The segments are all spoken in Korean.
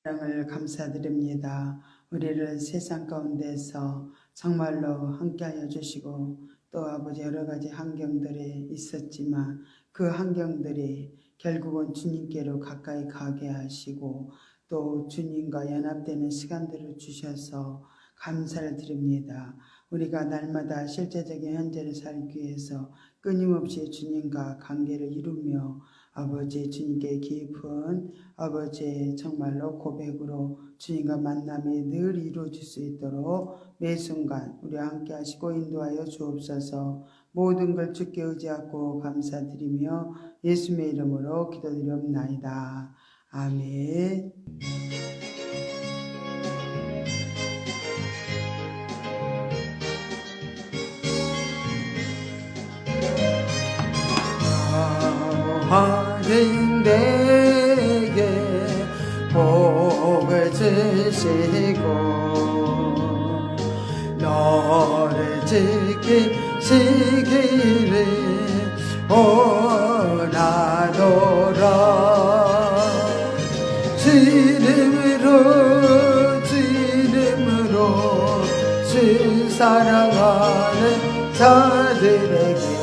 사랑을 감사드립니다. 우리를 세상 가운데서 정말로 함께하여 주시고 또 아버지 여러 가지 환경들이 있었지만 그 환경들이 결국은 주님께로 가까이 가게 하시고 또 주님과 연합되는 시간들을 주셔서 감사를 드립니다. 우리가 날마다 실제적인 현재를 살기 위해서 끊임없이 주님과 관계를 이루며 아버지 주님께 깊은 아버지의 정말로 고백으로 주님과 만남이 늘 이루어질 수 있도록 매 순간 우리와 함께 하시고 인도하여 주옵소서. 모든 걸 주께 의지하고 감사드리며 예수님의 이름으로 기도드리옵나이다. 아멘. 하나님 내게 복을 주시고 너를 지키시기를 원하노라. 주님으로 주 사랑하는 자들에게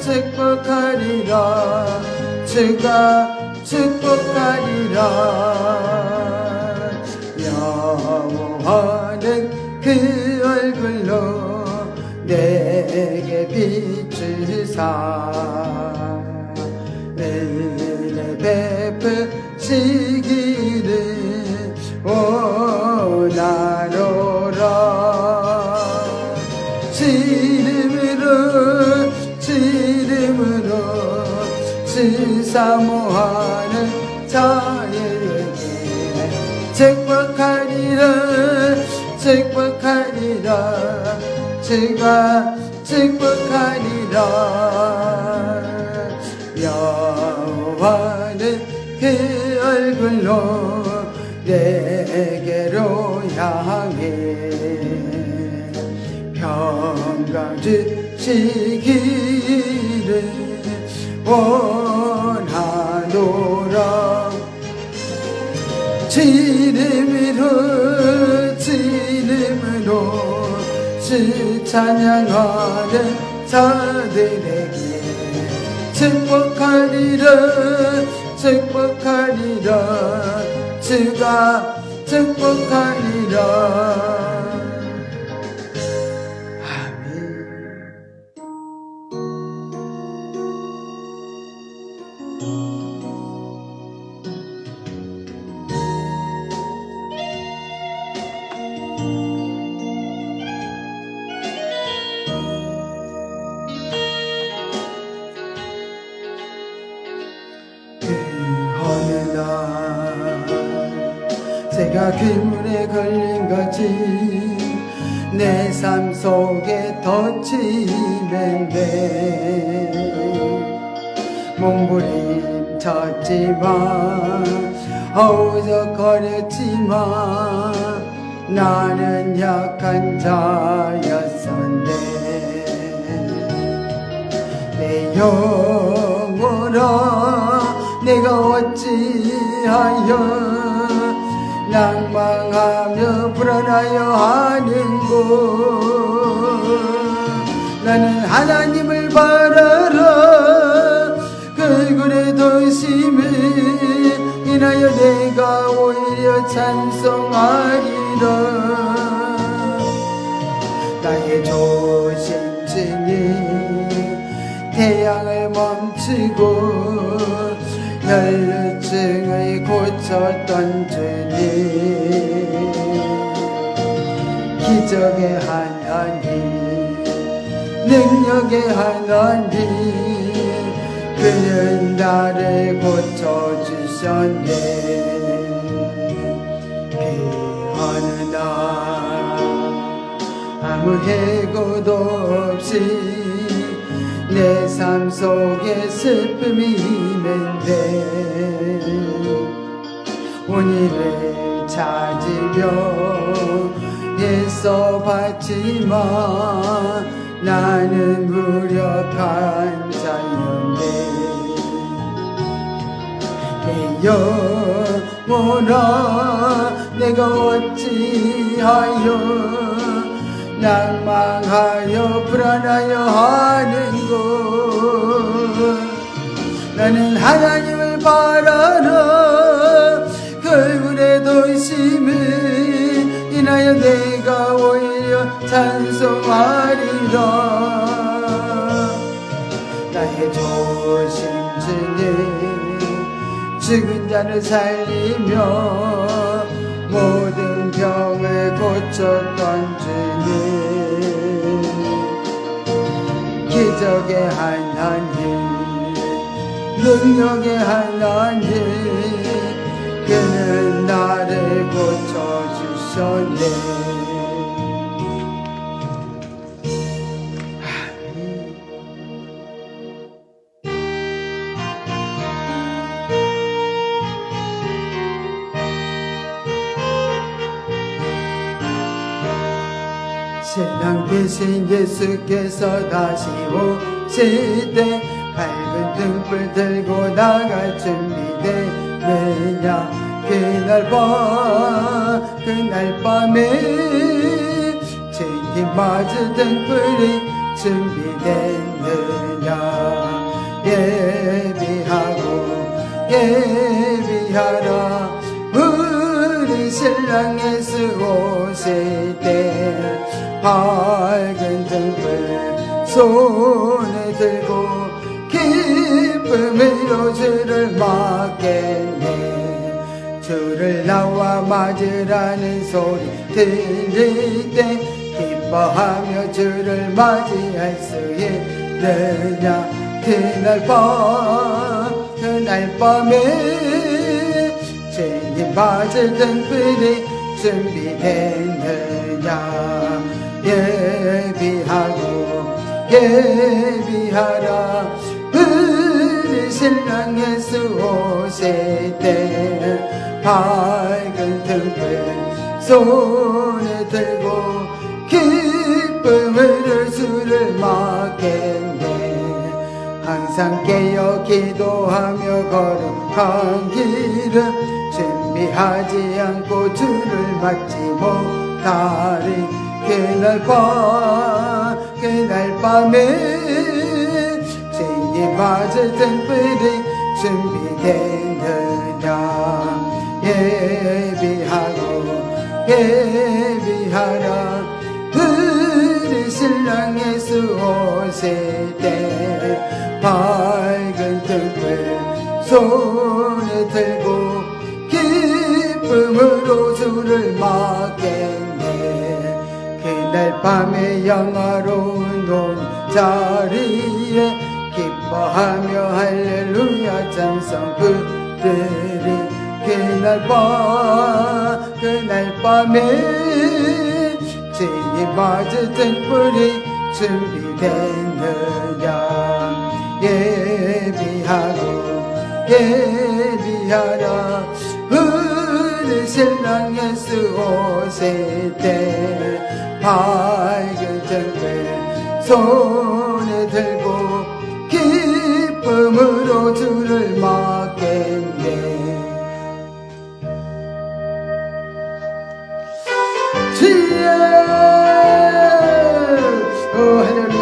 축복하리라 주가 축복하리라. 여호와는 그 얼굴로 내게 비추사 은혜 베푸시기를 원하노라. 지름으로 주 사모하는 자에게 축복하리라 주가 축복하리라. 여호와는 그 얼굴로 내게로 향해 평강 주시기를 원하노라. 지름으로 주 찬양하는 자들에게 축복하리라 주가 축복하리라. 새가 그물에 걸린 거지 내 삶 속에 덧치는데 몸부림쳤지만 허우적거렸지만 나는 약한 자였었네. 내 영혼아 내가 어찌하여 낭망하며 불안하여 하는고. 나는 하나님을 바라라. 그의 도심을 인하여 내가 오히려 찬송하리라. 나의 조심증이 태양을 멈추고 혈루증을 고쳤던 주님, 기적의 하나님, 능력의 하나님, 그는 나를 고쳐주셨네. 그 어느 날 아무 해고도 없이 내 삶 속에 슬픔이 있는데 오늘을 찾으며 애써 봤지만 나는 무력한 자였네. 내 영혼아 내가 어찌하여 낭망하여 불안하여 하는고 나는 하나님을 바라라 걸굴의 도심을 인하여 내가 오히려 찬송하리라 나의 조심증에 죽은 자를 살리며 모든 병을 고쳤던 주님 기적의 하나님 능력의 하나님 그는 나를 고쳐주셨네 신랑 되신 예수께서 다시 오실 때 밝은 등불 들고 나갈 준비되느냐 그날 밤에 주님 맞을 등불이 준비되느냐 예비하라 우리 신랑 예수 오실 때 밝은 등불 손에 들고 기쁨으로 주를 맞겠네 주를 나와 맞으라는 소리 들릴 때 기뻐하며 주를 맞이할 수 있느냐 그날 밤에 주님 맞을 등불이 준비됐느냐 예비하라 우리 신랑 예수 오실 때 밝은 등불 손에 들고 기쁨으로 주를 맞겠네 항상 깨어 기도하며 걸어간 길은 준비하지 않고 주를 맞지 못하리 그날 밤에 주님 맞을 등불이 준비되느냐 예비하라 우리 신랑 예수 오실 때 밝은 등불 손에 들고 기쁨으로 주를 맞겠네 그날 밤에 영화로운 자리에 기뻐하며 할렐루야 찬송 부르리 그날 밤에 주님 맞을 등불이 준비되느냐 예비하라 우리 신랑 예수 오실 때 밝은 등불 손에 들고 기쁨으로 주를 맞겠네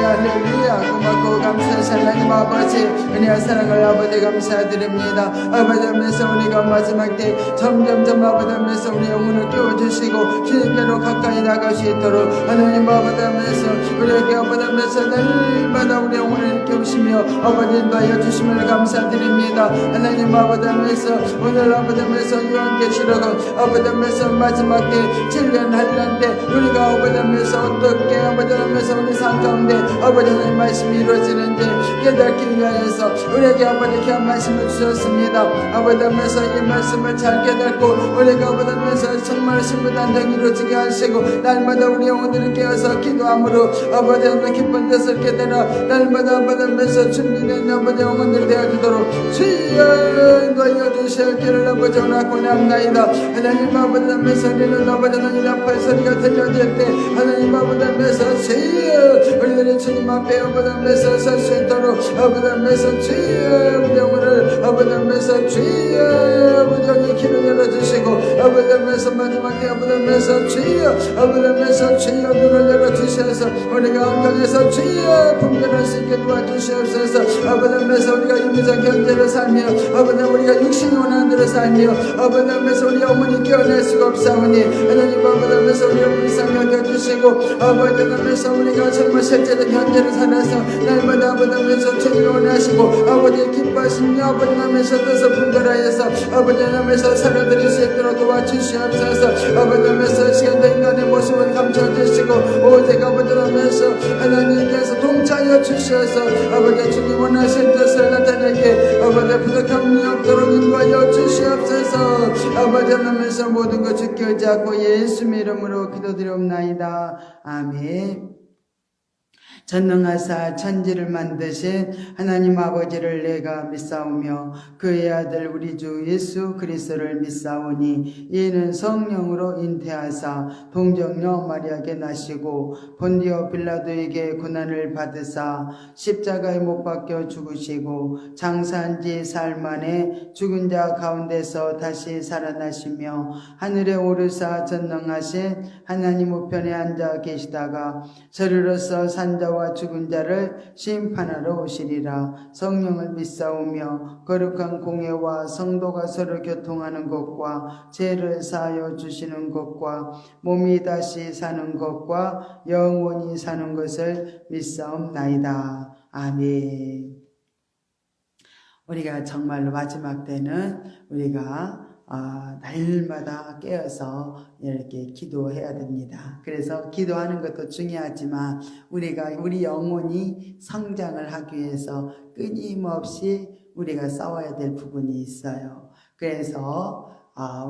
할렐루야 고맙고 감사하신 하나님 아버지 은혜와 사랑을 아버지 감사드립니다 아버지 하면서 우리가 마지막 때 점점점 아버지 하면서 우리 영혼을 깨워주시고 주님께로 가까이 나갈 수 있도록 하나님 아버지 하면서 우리에게 아버지 하면서 날마다 우리 영혼을 깨우시며 아버지 인도하여 주심을 감사드립니다 하나님 아버지 하면서 오늘 아버지 하면서 요한계시록은 아버지 하면서 마지막 때 7년 한란 때 우리가 아버지 하면서 어떻게 아버지 하면서 우리 삶 가운데 아버지 하나님 말씀이 이루어지는지 깨닫기 위하여서 우리에게 아버지 귀한 말씀을 주셨습니다 아버지 하면서 이 말씀을 잘 깨닫고 우리가 아버지 하면서 정말 신부단장 이루어지게 하시고 날마다 우리 영혼들을 깨어서 기도함으로 아버지 하나님 기쁜 뜻을 깨달아 날마다 아버지 하면서 준비된 아버지 영혼들이 되어주도록 주여 인도하여 주실 길을 아버지 원하고 남나이다 하나님 아버지 하면서 우리는 아버지 하나님 앞에 소리가 들려질 때 하나님 아버지 하면서 주여 우리들이 주님 앞에 아버지 하면서 설 수 있도록 아버지 앞에서 주의 우리 영혼을 아버지 앞에서 주의 아버지 영의 길을 열어주시고 아버지 앞에서 마지막에 아버지 앞에서 주의 아버지 앞에서 주의 눈을 열어주셔서 우리가 안경에서 주의 분별할 수 있게 도와주시옵소서. 아버지 앞에서 우리가 인류적 경제를 살며 아버지 우리가 육신이 원하는 대로 살며 아버지 앞에서 우리 영혼이 깨어날 수가 없사오니 하나님 아버지 앞에서 우리 영혼이 상하게 해주시고 아버지 앞에서 우리가 정말 실제로 현재를 살아서 날마다 아버지 앞에서 주님을 원하시고 아버지 기뻐하시며 아버지 앞에서 뜻을 분별하여서 아버지 앞에서 살아드릴 수 있도록 도와주시옵소서. 아버지 앞에서 시간과 인간의 모습을 감춰주시고 오직 아버지 앞에서 하나님께서 동차하여 주셔서 아버지 주님 원하신 뜻을 나타내게 아버지 부족함이 없도록 인도하여 주시옵소서. 아버지 앞에서 모든 것 주께 의지하고 예수 이름으로 기도드리옵나이다. 아멘. 전능하사 천지를 만드신 하나님 아버지를 내가 믿사오며 그의 아들 우리 주 예수 그리스도를 믿사오니 이는 성령으로 잉태하사 동정녀 마리아에게 나시고 본디오 빌라도에게 고난을 받으사 십자가에 못 박혀 죽으시고 장사한 지 사흘 만에 죽은 자 가운데서 다시 살아나시며 하늘에 오르사 전능하신 하나님 우편에 앉아 계시다가 저리로서 산자와 죽은 자를 심판하러 오시리라. 성령을 믿사오며 거룩한 공예와 성도가 서로 교통하는 것과 죄를 사하여 주시는 것과 몸이 다시 사는 것과 영원히 사는 것을 믿사옵나이다. 아멘. 우리가 정말로 마지막 때는 우리가 날마다 깨어서 이렇게 기도해야 됩니다. 그래서 기도하는 것도 중요하지만 우리가 우리 영혼이 성장을 하기 위해서 끊임없이 우리가 싸워야 될 부분이 있어요. 그래서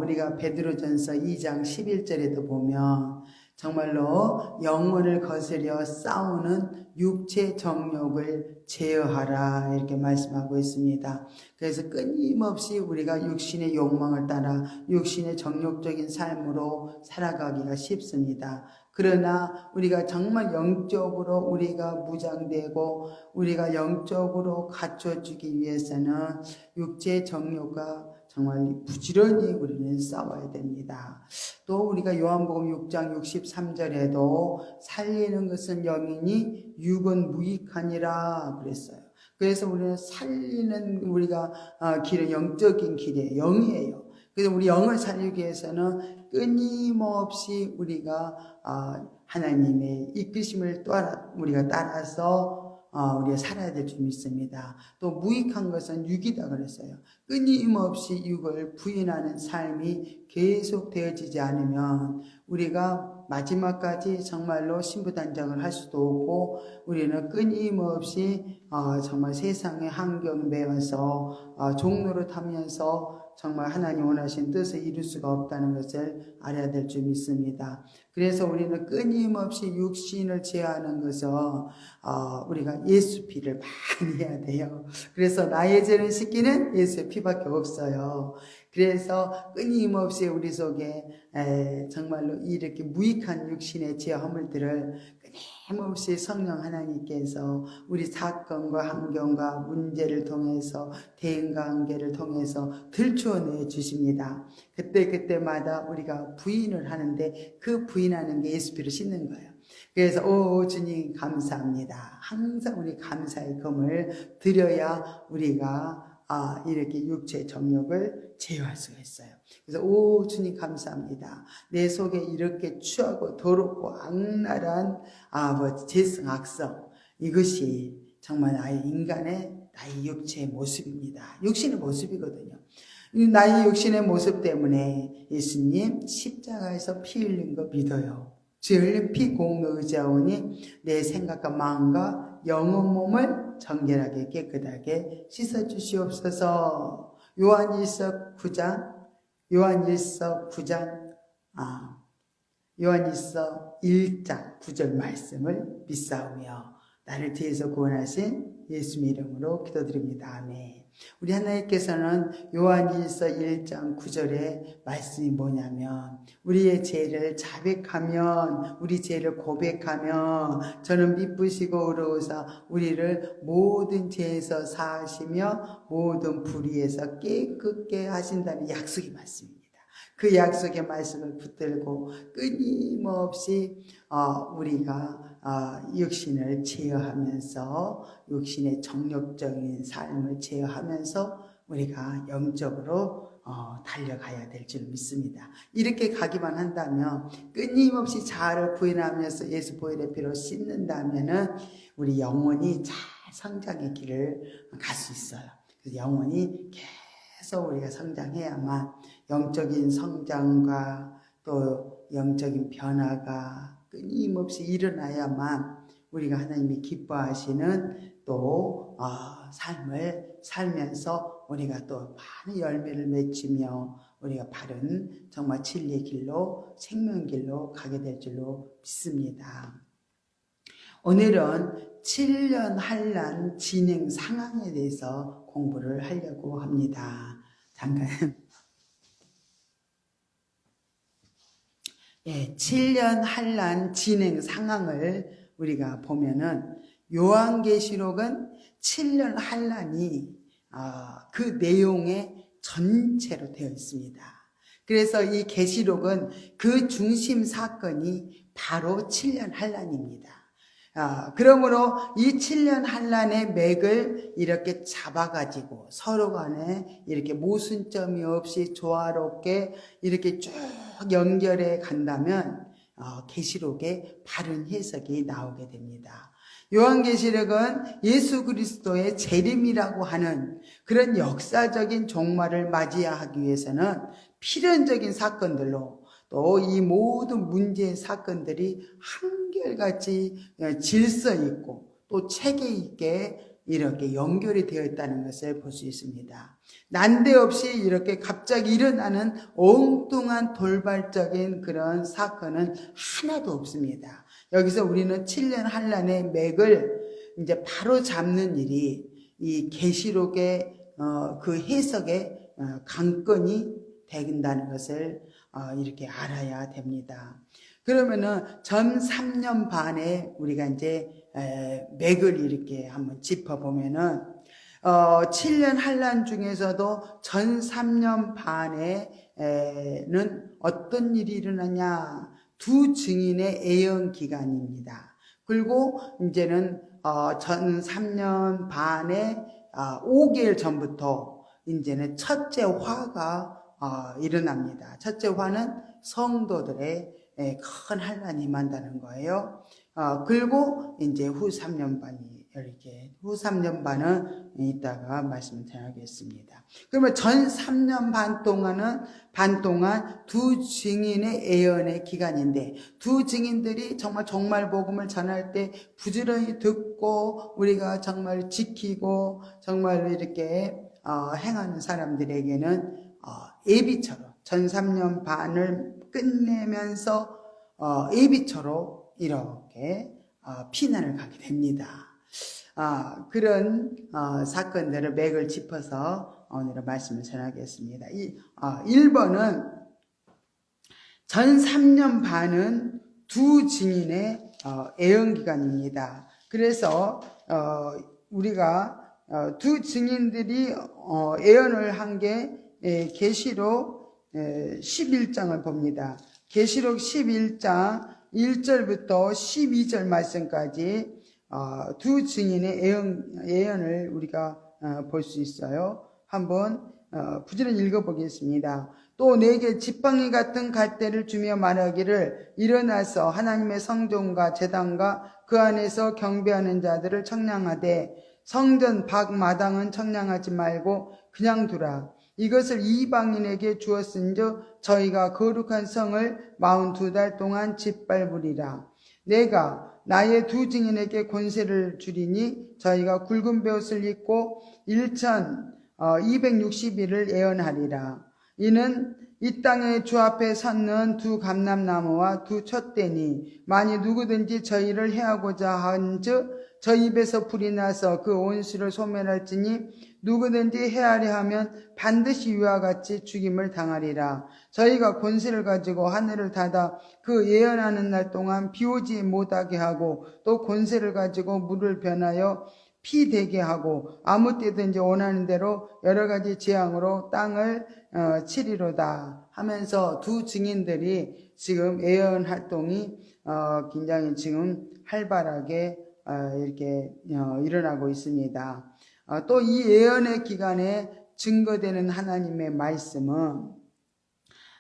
우리가 베드로전서 2장 11절에도 보면 정말로 영혼을 거스려 싸우는 육체 정욕을 제어하라 이렇게 말씀하고 있습니다. 그래서 끊임없이 우리가 육신의 욕망을 따라 육신의 정욕적인 삶으로 살아가기가 쉽습니다. 그러나 우리가 정말 영적으로 우리가 무장되고 우리가 영적으로 갖춰주기 위해서는 육체의 정욕과 정말 부지런히 우리는 싸워야 됩니다. 또 우리가 요한복음 6장 63절에도 살리는 것은 영이니 육은 무익하니라 그랬어요. 그래서 우리는 살리는 우리가 길은 영적인 길이에요. 영이에요. 그래서 우리 영을 살리기 위해서는 끊임없이 우리가 하나님의 이끄심을 우리가 따라서 우리가 살아야 될 줄 믿습니다. 또 무익한 것은 육이다 그랬어요. 끊임없이 육을 부인하는 삶이 계속 되어지지 않으면 우리가 마지막까지 정말로 신부단장을 할 수도 없고 우리는 끊임없이 정말 세상의 환경 배워서 종로를 타면서 정말 하나님 원하신 뜻을 이룰 수가 없다는 것을 알아야 될 줄 믿습니다. 그래서 우리는 끊임없이 육신을 제어하는 것은 우리가 예수 피를 많이 해야 돼요. 그래서 나의 죄를 씻기는 예수의 피밖에 없어요. 그래서 끊임없이 우리 속에 정말로 이렇게 무익한 육신의 죄 허물들을 끊임없이 성령 하나님께서 우리 사건과 환경과 문제를 통해서 대인관계를 통해서 들추어내 주십니다. 그때마다 우리가 부인을 하는데 그 부인하는 게 예수 피를 씻는 거예요. 그래서 주님 감사합니다. 항상 우리 감사의 금을 드려야 우리가 이렇게 육체의 정욕을 제어할 수가 있어요. 그래서 주님 감사합니다. 내 속에 이렇게 추하고 더럽고 악랄한 재성 악성 이것이 정말 나의 육체의 모습입니다. 육신의 모습이거든요. 나의 육신의 모습 때문에 예수님 십자가에서 피 흘린 거 믿어요. 주 흘린 피 공로 의지하오니 내 생각과 마음과 영혼 몸을 정결하게 깨끗하게 씻어주시옵소서. 요한일서 1장 9절 말씀을 믿사오며 나를 죄에서 구원하신 예수 이름으로 기도드립니다. 아멘. 우리 하나님께서는 요한일서 1장 9절의 말씀이 뭐냐면 우리의 죄를 자백하면 우리 죄를 고백하면 저는 미쁘시고 의로우사 우리를 모든 죄에서 사하시며 모든 불의에서 깨끗게 하신다는 약속의 말씀입니다. 그 약속의 말씀을 붙들고 끊임없이 우리가 육신을 제어하면서 육신의 정욕적인 삶을 제어하면서 우리가 영적으로 달려가야 될 줄 믿습니다. 이렇게 가기만 한다면 끊임없이 자아를 부인하면서 예수 보혈의 피로 씻는다면은 우리 영혼이 잘 성장의 길을 갈 수 있어요. 그래서 영혼이 계속 우리가 성장해야만 영적인 성장과 또 영적인 변화가 끊임없이 일어나야만 우리가 하나님이 기뻐하시는 또 삶을 살면서 우리가 또 많은 열매를 맺으며 우리가 바른 정말 진리의 길로 생명의 길로 가게 될 줄로 믿습니다. 오늘은 7년 환난 진행 상황에 대해서 공부를 하려고 합니다. 잠깐. 7년 환난 진행 상황을 우리가 보면은 요한계시록은 7년 환난이 그 내용의 전체로 되어 있습니다. 그래서 이 계시록은 그 중심 사건이 바로 7년 환난입니다. 그러므로 이 7년 환난의 맥을 이렇게 잡아가지고 서로 간에 이렇게 모순점이 없이 조화롭게 이렇게 쭉 연결해 간다면 계시록의 바른 해석이 나오게 됩니다. 요한계시록은 예수 그리스도의 재림이라고 하는 그런 역사적인 종말을 맞이하기 위해서는 필연적인 사건들로 또 이 모든 문제의 사건들이 한결같이 질서 있고 또 체계 있게 이렇게 연결이 되어 있다는 것을 볼 수 있습니다. 난데없이 이렇게 갑자기 일어나는 엉뚱한 돌발적인 그런 사건은 하나도 없습니다. 여기서 우리는 7년 환난의 맥을 이제 바로 잡는 일이 이 계시록의 그 해석의 관건이 된다는 것을 이렇게 알아야 됩니다. 그러면은 전 3년 반에 우리가 이제 맥을 이렇게 한번 짚어보면은 7년 환난 중에서도 전 3년 반에는 어떤 일이 일어나냐? 두 증인의 애연 기간입니다. 그리고 이제는 전 3년 반에 5개월 전부터 이제는 첫째 화가 일어납니다. 첫째 화는 성도들의 큰 환난이 임한다는 거예요. 그리고 이제 후 3년 반이 이렇게 후 3년 반은 이따가 말씀을 전하겠습니다. 그러면 전 3년 반 동안 두 증인의 애연의 기간인데 두 증인들이 정말 복음을 전할 때 부지런히 듣고 우리가 정말 지키고 정말 이렇게 행하는 사람들에게는 예비처럼 전 3년 반을 끝내면서 예비처로 이렇게 피난을 가게 됩니다. 그런 사건들을 맥을 짚어서 오늘 말씀을 전하겠습니다. 1번은 전 3년 반은 두 증인의 애연기간입니다. 그래서 우리가 두 증인들이 애연을 한 게 계시록 11장을 봅니다. 계시록 11장 1절부터 12절 말씀까지 두 증인의 애연을 우리가 볼 수 있어요. 한번 부지런히 읽어보겠습니다. 또 내게 지팡이 같은 갈대를 주며 말하기를 일어나서 하나님의 성전과 제단과 그 안에서 경배하는 자들을 청량하되 성전 밖 마당은 청량하지 말고 그냥 두라. 이것을 이방인에게 주었은즉 저희가 거룩한 성을 42달 동안 짓밟으리라. 내가 나의 두 증인에게 권세를 주리니 저희가 굵은 베옷을 입고 1260일을 예언하리라. 이는 이 땅의 주 앞에 섰는 두 감람나무와 두 촛대니 만일 누구든지 저희를 해하고자 한즉 저희 입에서 불이 나서 그 온수를 소멸할지니 누구든지 헤아려 하면 반드시 이와 같이 죽임을 당하리라. 저희가 권세를 가지고 하늘을 닫아 그 예언하는 날 동안 비 오지 못하게 하고 또 권세를 가지고 물을 변하여 피 되게 하고 아무 때든지 원하는 대로 여러 가지 재앙으로 땅을 치리로다 하면서 두 증인들이 지금 예언 활동이 굉장히 지금 활발하게 이렇게 일어나고 있습니다. 또 이 예언의 기간에 증거되는 하나님의 말씀은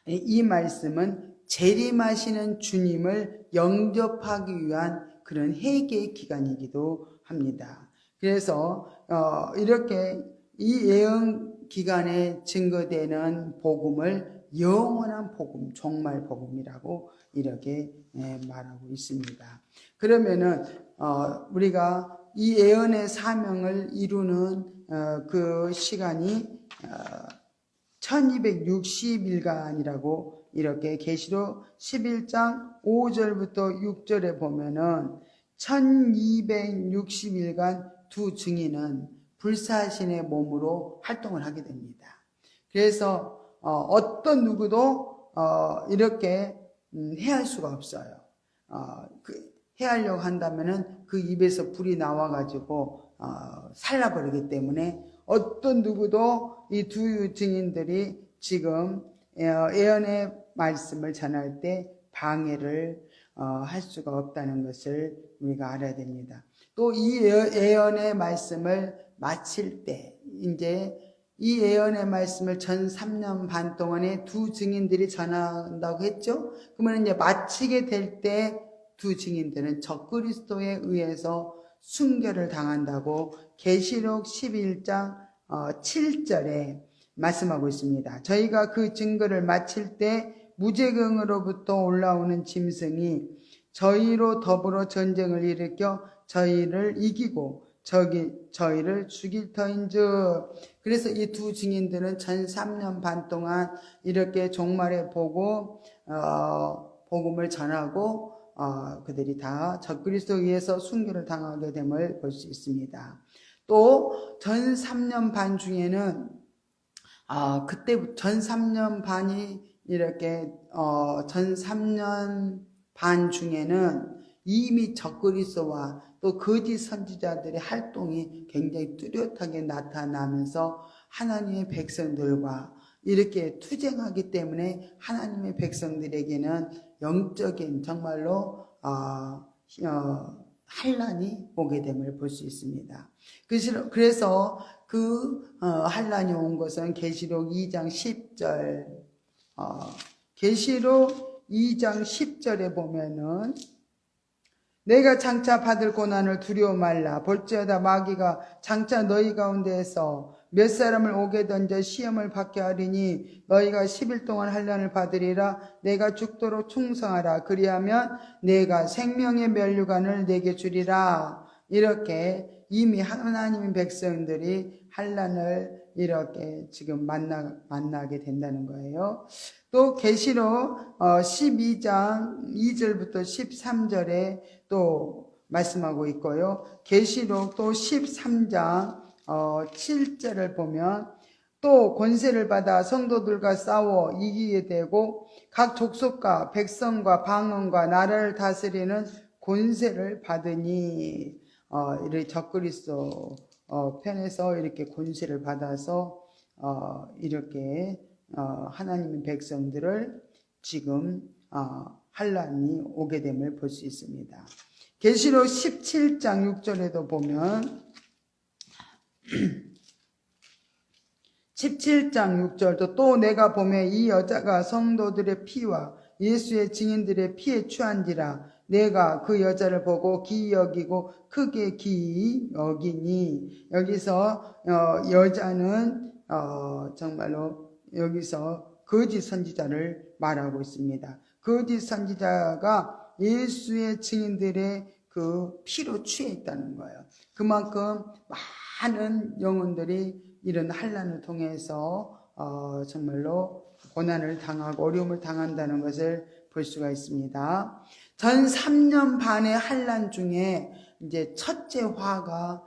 이 말씀은 재림하시는 주님을 영접하기 위한 그런 회개의 기간이기도 합니다. 그래서 이렇게 이 예언 기간에 증거되는 복음을 영원한 복음, 종말 복음이라고 이렇게 말하고 있습니다. 그러면은 우리가 이 예언의 사명을 이루는 그 시간이 1260일간이라고 이렇게 계시록 11장 5절부터 6절에 보면은 1260일간 두 증인은 불사신의 몸으로 활동을 하게 됩니다. 그래서 어떤 누구도 이렇게 해할 수가 없어요. 해하려고 한다면은 그 입에서 불이 나와가지고 살라버리기 때문에 어떤 누구도 이 두 증인들이 지금 예언의 말씀을 전할 때 방해를 할 수가 없다는 것을 우리가 알아야 됩니다. 또 이 예언의 말씀을 마칠 때 이제 이 예언의 말씀을 전 3년 반 동안에 두 증인들이 전한다고 했죠. 그러면 이제 마치게 될 때 두 증인들은 적그리스도에 의해서 순교를 당한다고 계시록 11장 7절에 말씀하고 있습니다. 저희가 그 증거를 마칠 때 무제경으로부터 올라오는 짐승이 저희로 더불어 전쟁을 일으켜 저희를 이기고 저희를 죽일 터인즉. 그래서 이 두 증인들은 전 3년 반 동안 이렇게 종말의 복음을 전하고 그들이 다 적그리스도에 의해서 순교를 당하게 됨을 볼 수 있습니다. 또 전 3년 반 중에는 그때 전 3년 반이 이렇게 전 3년 반 중에는 이미 적그리스도와 또 거짓 선지자들의 활동이 굉장히 뚜렷하게 나타나면서 하나님의 백성들과 이렇게 투쟁하기 때문에 하나님의 백성들에게는 영적인 정말로 환난이 오게 됨을 볼 수 있습니다. 그래서 그 환난이 온 것은 계시록 2장 10절 계시록 2장 10절에 보면은 내가 장차 받을 고난을 두려워 말라. 볼지어다 마귀가 장차 너희 가운데에서 몇 사람을 오게 던져 시험을 받게 하리니 너희가 10일 동안 환난을 받으리라. 내가 죽도록 충성하라. 그리하면 내가 생명의 면류관을 내게 주리라. 이렇게 이미 하나님의 백성들이 환난을 이렇게 지금 만나게 된다는 거예요. 또 계시록 12장 2절부터 13절에 또 말씀하고 있고요. 계시록 또 13장 7절을 보면 또 권세를 받아 성도들과 싸워 이기게 되고 각 족속과 백성과 방언과 나라를 다스리는 권세를 받으니 이렇게 적그리스도 편에서 이렇게 권세를 받아서 이렇게 하나님의 백성들을 지금 환난이 오게 됨을 볼 수 있습니다. 계시록 17장 6절에도 보면 17장 6절도 또 내가 보매 이 여자가 성도들의 피와 예수의 증인들의 피에 취한지라. 내가 그 여자를 보고 기이 여기고 크게 기이 여기니. 여기서 여자는 정말로 여기서 거짓 선지자를 말하고 있습니다. 거짓 선지자가 예수의 증인들의 그 피로 취해 있다는 거예요. 그만큼 많은 영혼들이 이런 환난을 통해서 정말로 고난을 당하고 어려움을 당한다는 것을 볼 수가 있습니다. 전 3년 반의 환난 중에 이제 첫째 화가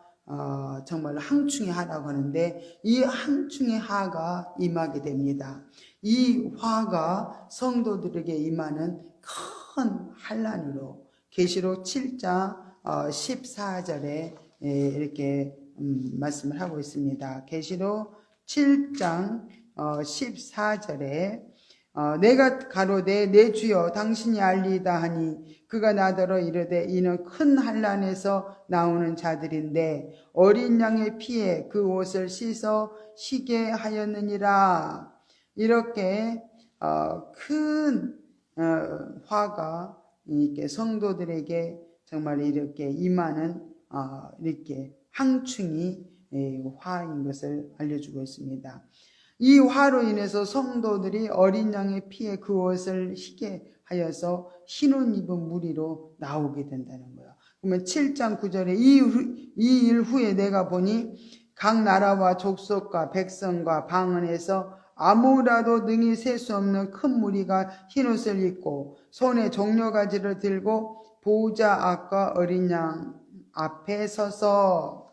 정말 항충의 하라고 하는데 이 항충의 하가 임하게 됩니다. 이 화가 성도들에게 임하는 큰 환난으로 계시록 7장 14절에 이렇게 말씀을 하고 있습니다. 계시록 7장 14절에 내가 가로되 내 주여 당신이 알리이다 하니 그가 나더러 이르되 이는 큰 환난에서 나오는 자들인데 어린 양의 피에 그 옷을 씻어 쉬게 하였느니라. 이렇게 큰 화가 이렇게 성도들에게 정말 이렇게 임하는 이렇게 항충이 화인 것을 알려주고 있습니다. 이 화로 인해서 성도들이 어린 양의 피에 그 옷을 희게 하여서 흰옷 입은 무리로 나오게 된다는 거예요. 그러면 7장 9절에 이 일 후에 내가 보니 각 나라와 족속과 백성과 방언에서 아무라도 능히 셀 수 없는 큰 무리가 흰옷을 입고 손에 종려가지를 들고 보호자 앞과 어린 양 앞에 서서,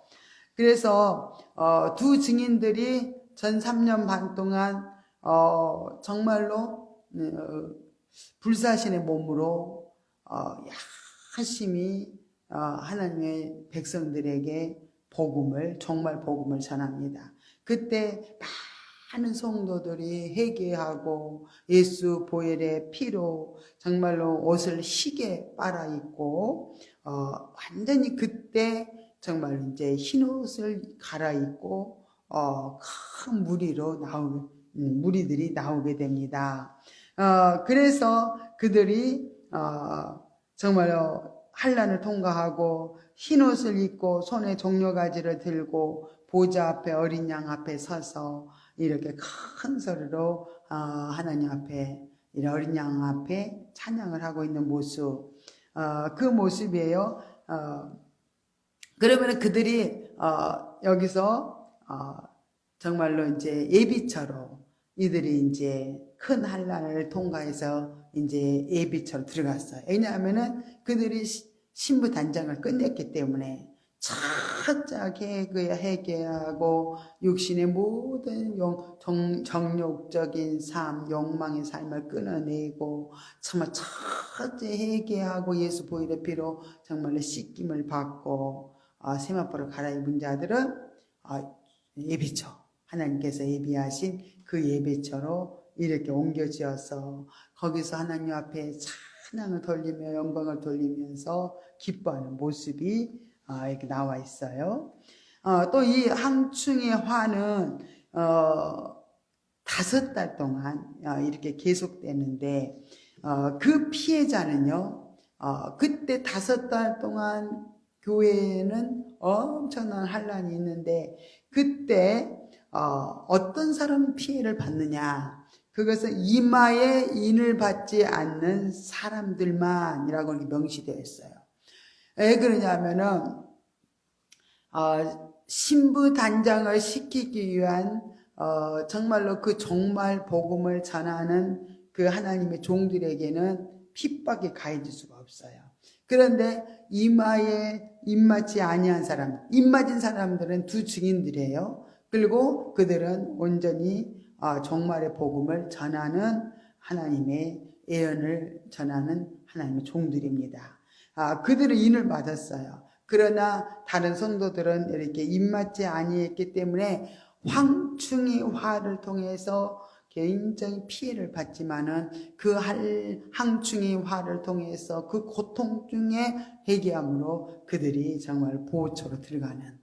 그래서 두 증인들이 전 3년 반 동안 정말로 불사신의 몸으로 열심히 하나님의 백성들에게 정말 복음을 전합니다. 그때 많은 성도들이 회개하고 예수 보혈의 피로 정말로 옷을 희게 빨아 입고 완전히 그때 정말 이제 흰 옷을 갈아입고 큰 무리들이 나오게 됩니다. 그래서 그들이 정말로 환난을 통과하고 흰 옷을 입고 손에 종려가지를 들고 보좌 앞에 어린 양 앞에 서서 이렇게 큰 소리로 하나님 앞에 어린 양 앞에 찬양을 하고 있는 모습, 그 모습이에요. 그러면 그들이 여기서 정말로 이제 예비처로 이들이 이제 큰 환난을 통과해서 이제 예비처로 들어갔어요. 왜냐하면은 그들이 신부 단장을 끝냈기 때문에 철저하게 회개하고 육신의 모든 정욕적인 삶, 욕망의 삶을 끊어내고 정말 철저히 회개하고 예수 보혈의 피로 정말로 씻김을 받고 세마포를 갈아입은 자들은 예비처, 하나님께서 예비하신 그 예배처로 이렇게 옮겨지어서 거기서 하나님 앞에 찬양을 돌리며 영광을 돌리면서 기뻐하는 모습이 이렇게 나와 있어요. 또 이 항충의 화는 5달 동안 이렇게 계속되는데 그 피해자는요, 그때 5달 동안 교회에는 엄청난 환난이 있는데 그때 어떤 사람은 피해를 받느냐, 그것은 이마에 인을 받지 않는 사람들만이라고 명시되어 있어요. 왜 그러냐면은 신부 단장을 시키기 위한 정말로 그 종말 복음을 전하는 그 하나님의 종들에게는 핍박이 가해질 수가 없어요. 그런데 이마에 입맞지 아니한 사람, 입맞은 사람들은 두 증인들이에요. 그리고 그들은 온전히 종말의 복음을 전하는 하나님의 예언을 전하는 하나님의 종들입니다. 그들은 인을 받았어요. 그러나 다른 성도들은 이렇게 입맞지 아니했기 때문에 황충의 화를 통해서 굉장히 피해를 받지만은 그 항충의 화를 통해서 그 고통 중에 회개함으로 그들이 정말 보호처로 들어가는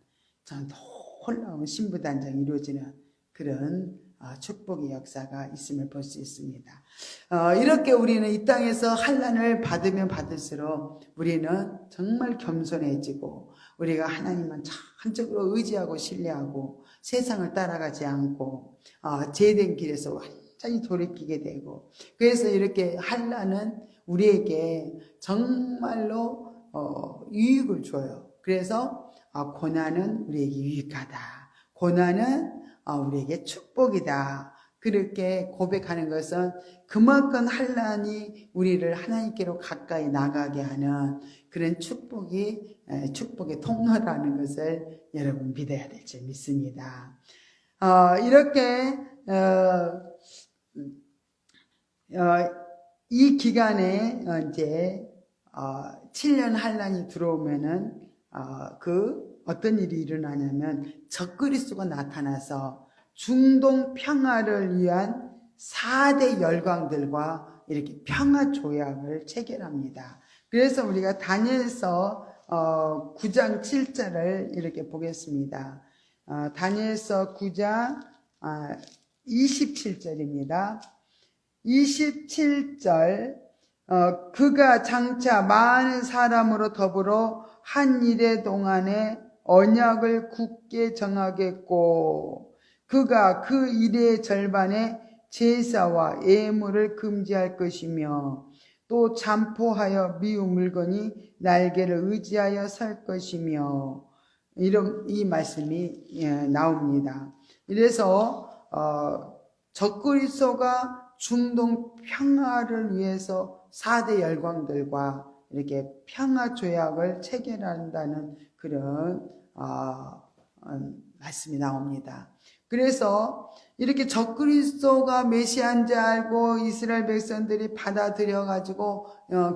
놀라운 신부단장이 이루어지는 그런 축복의 역사가 있음을 볼 수 있습니다. 이렇게 우리는 이 땅에서 환난을 받으면 받을수록 우리는 정말 겸손해지고 우리가 하나님만 전적으로 의지하고 신뢰하고 세상을 따라가지 않고 제된 길에서 완전히 돌이키게 되고, 그래서 이렇게 환난은 우리에게 정말로 유익을 줘요. 그래서 고난은 우리에게 유익하다. 고난은 우리에게 축복이다. 그렇게 고백하는 것은 그만큼 환난이 우리를 하나님께로 가까이 나가게 하는 그런 축복의 통로라는 것을 여러분 믿어야 될 줄 믿습니다. 이렇게 이 기간에 이제 7년 환난이 들어오면은 어떤 일이 일어나냐면 적그리스도가 나타나서 중동 평화를 위한 4대 열강들과 이렇게 평화 조약을 체결합니다. 그래서 우리가 다니엘서 9장 7절을 이렇게 보겠습니다. 다니엘서 9장 27절입니다. 27절 그가 장차 많은 사람으로 더불어 한 일의 동안에 언약을 굳게 정하겠고 그가 그 일의 절반에 제사와 예물을 금지할 것이며 또 잠포하여 미운 물건이 날개를 의지하여 설 것이며 이 말씀이 나옵니다. 이래서 적그리스도가 중동 평화를 위해서 4대 열강들과 이렇게 평화 조약을 체결한다는 그런 말씀이 나옵니다. 그래서 이렇게 적그리스도가 메시아인 줄 알고 이스라엘 백성들이 받아들여 가지고